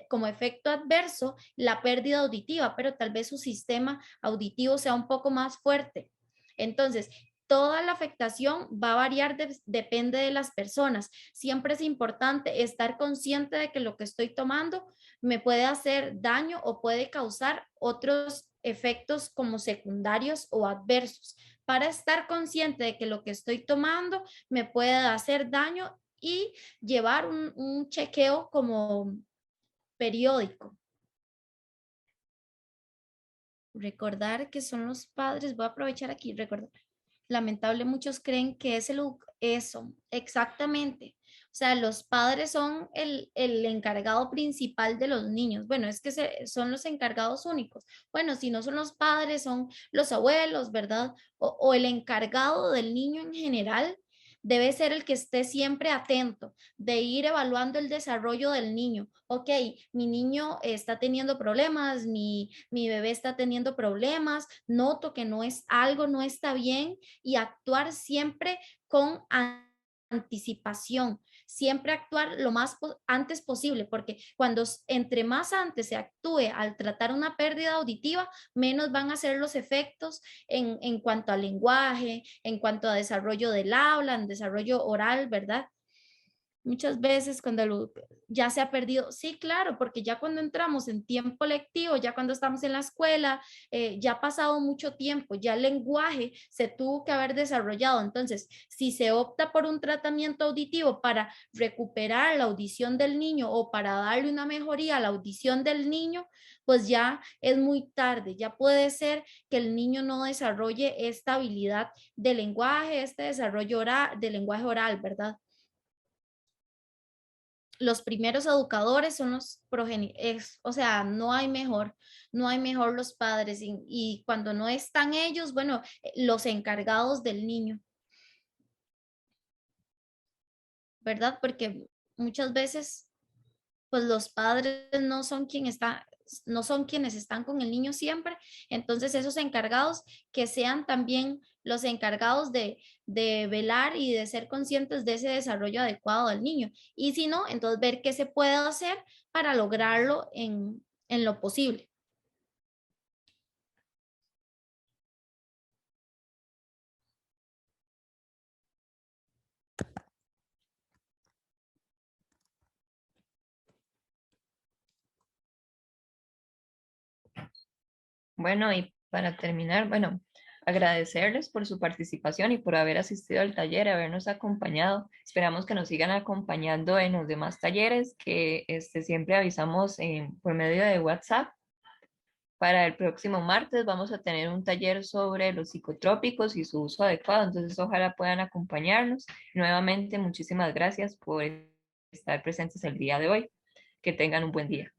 como efecto adverso la pérdida auditiva, pero tal vez su sistema auditivo sea un poco más fuerte. Entonces, toda la afectación va a variar, depende de las personas. Siempre es importante estar consciente de que lo que estoy tomando me puede hacer daño o puede causar otros efectos como secundarios o adversos. Para estar consciente de que lo que estoy tomando me puede hacer daño y llevar un chequeo como periódico. Recordar que son los padres, voy a aprovechar aquí, recordar. Lamentable, muchos creen que es eso, exactamente. O sea, los padres son el encargado principal de los niños. Bueno, es que son los encargados únicos. Bueno, si no son los padres, son los abuelos, ¿verdad? O el encargado del niño en general debe ser el que esté siempre atento de ir evaluando el desarrollo del niño. Ok, mi niño está teniendo problemas, mi bebé está teniendo problemas, noto que algo no está bien, y actuar siempre con anticipación, siempre actuar lo más antes posible, porque entre más antes se actúe al tratar una pérdida auditiva, menos van a ser los efectos en cuanto al lenguaje, en cuanto a desarrollo del habla, en desarrollo oral, ¿verdad? Muchas veces cuando ya se ha perdido, sí, claro, porque ya cuando entramos en tiempo lectivo, ya cuando estamos en la escuela, ya ha pasado mucho tiempo, ya el lenguaje se tuvo que haber desarrollado. Entonces, si se opta por un tratamiento auditivo para recuperar la audición del niño o para darle una mejoría a la audición del niño, pues ya es muy tarde, ya puede ser que el niño no desarrolle esta habilidad de lenguaje, este desarrollo del lenguaje oral, ¿verdad? Los primeros educadores son los progenitores, o sea, no hay mejor los padres, y cuando no están ellos, bueno, los encargados del niño, ¿verdad? Porque muchas veces, pues los padres no son quienes están con el niño siempre. Entonces esos encargados que sean también los encargados de velar y de ser conscientes de ese desarrollo adecuado del niño. Y si no, entonces ver qué se puede hacer para lograrlo en lo posible.
Bueno, y para terminar, bueno, agradecerles por su participación y por haber asistido al taller, habernos acompañado. Esperamos que nos sigan acompañando en los demás talleres que siempre avisamos por medio de WhatsApp. Para el próximo martes vamos a tener un taller sobre los psicotrópicos y su uso adecuado, entonces ojalá puedan acompañarnos. Nuevamente, muchísimas gracias por estar presentes el día de hoy. Que tengan un buen día.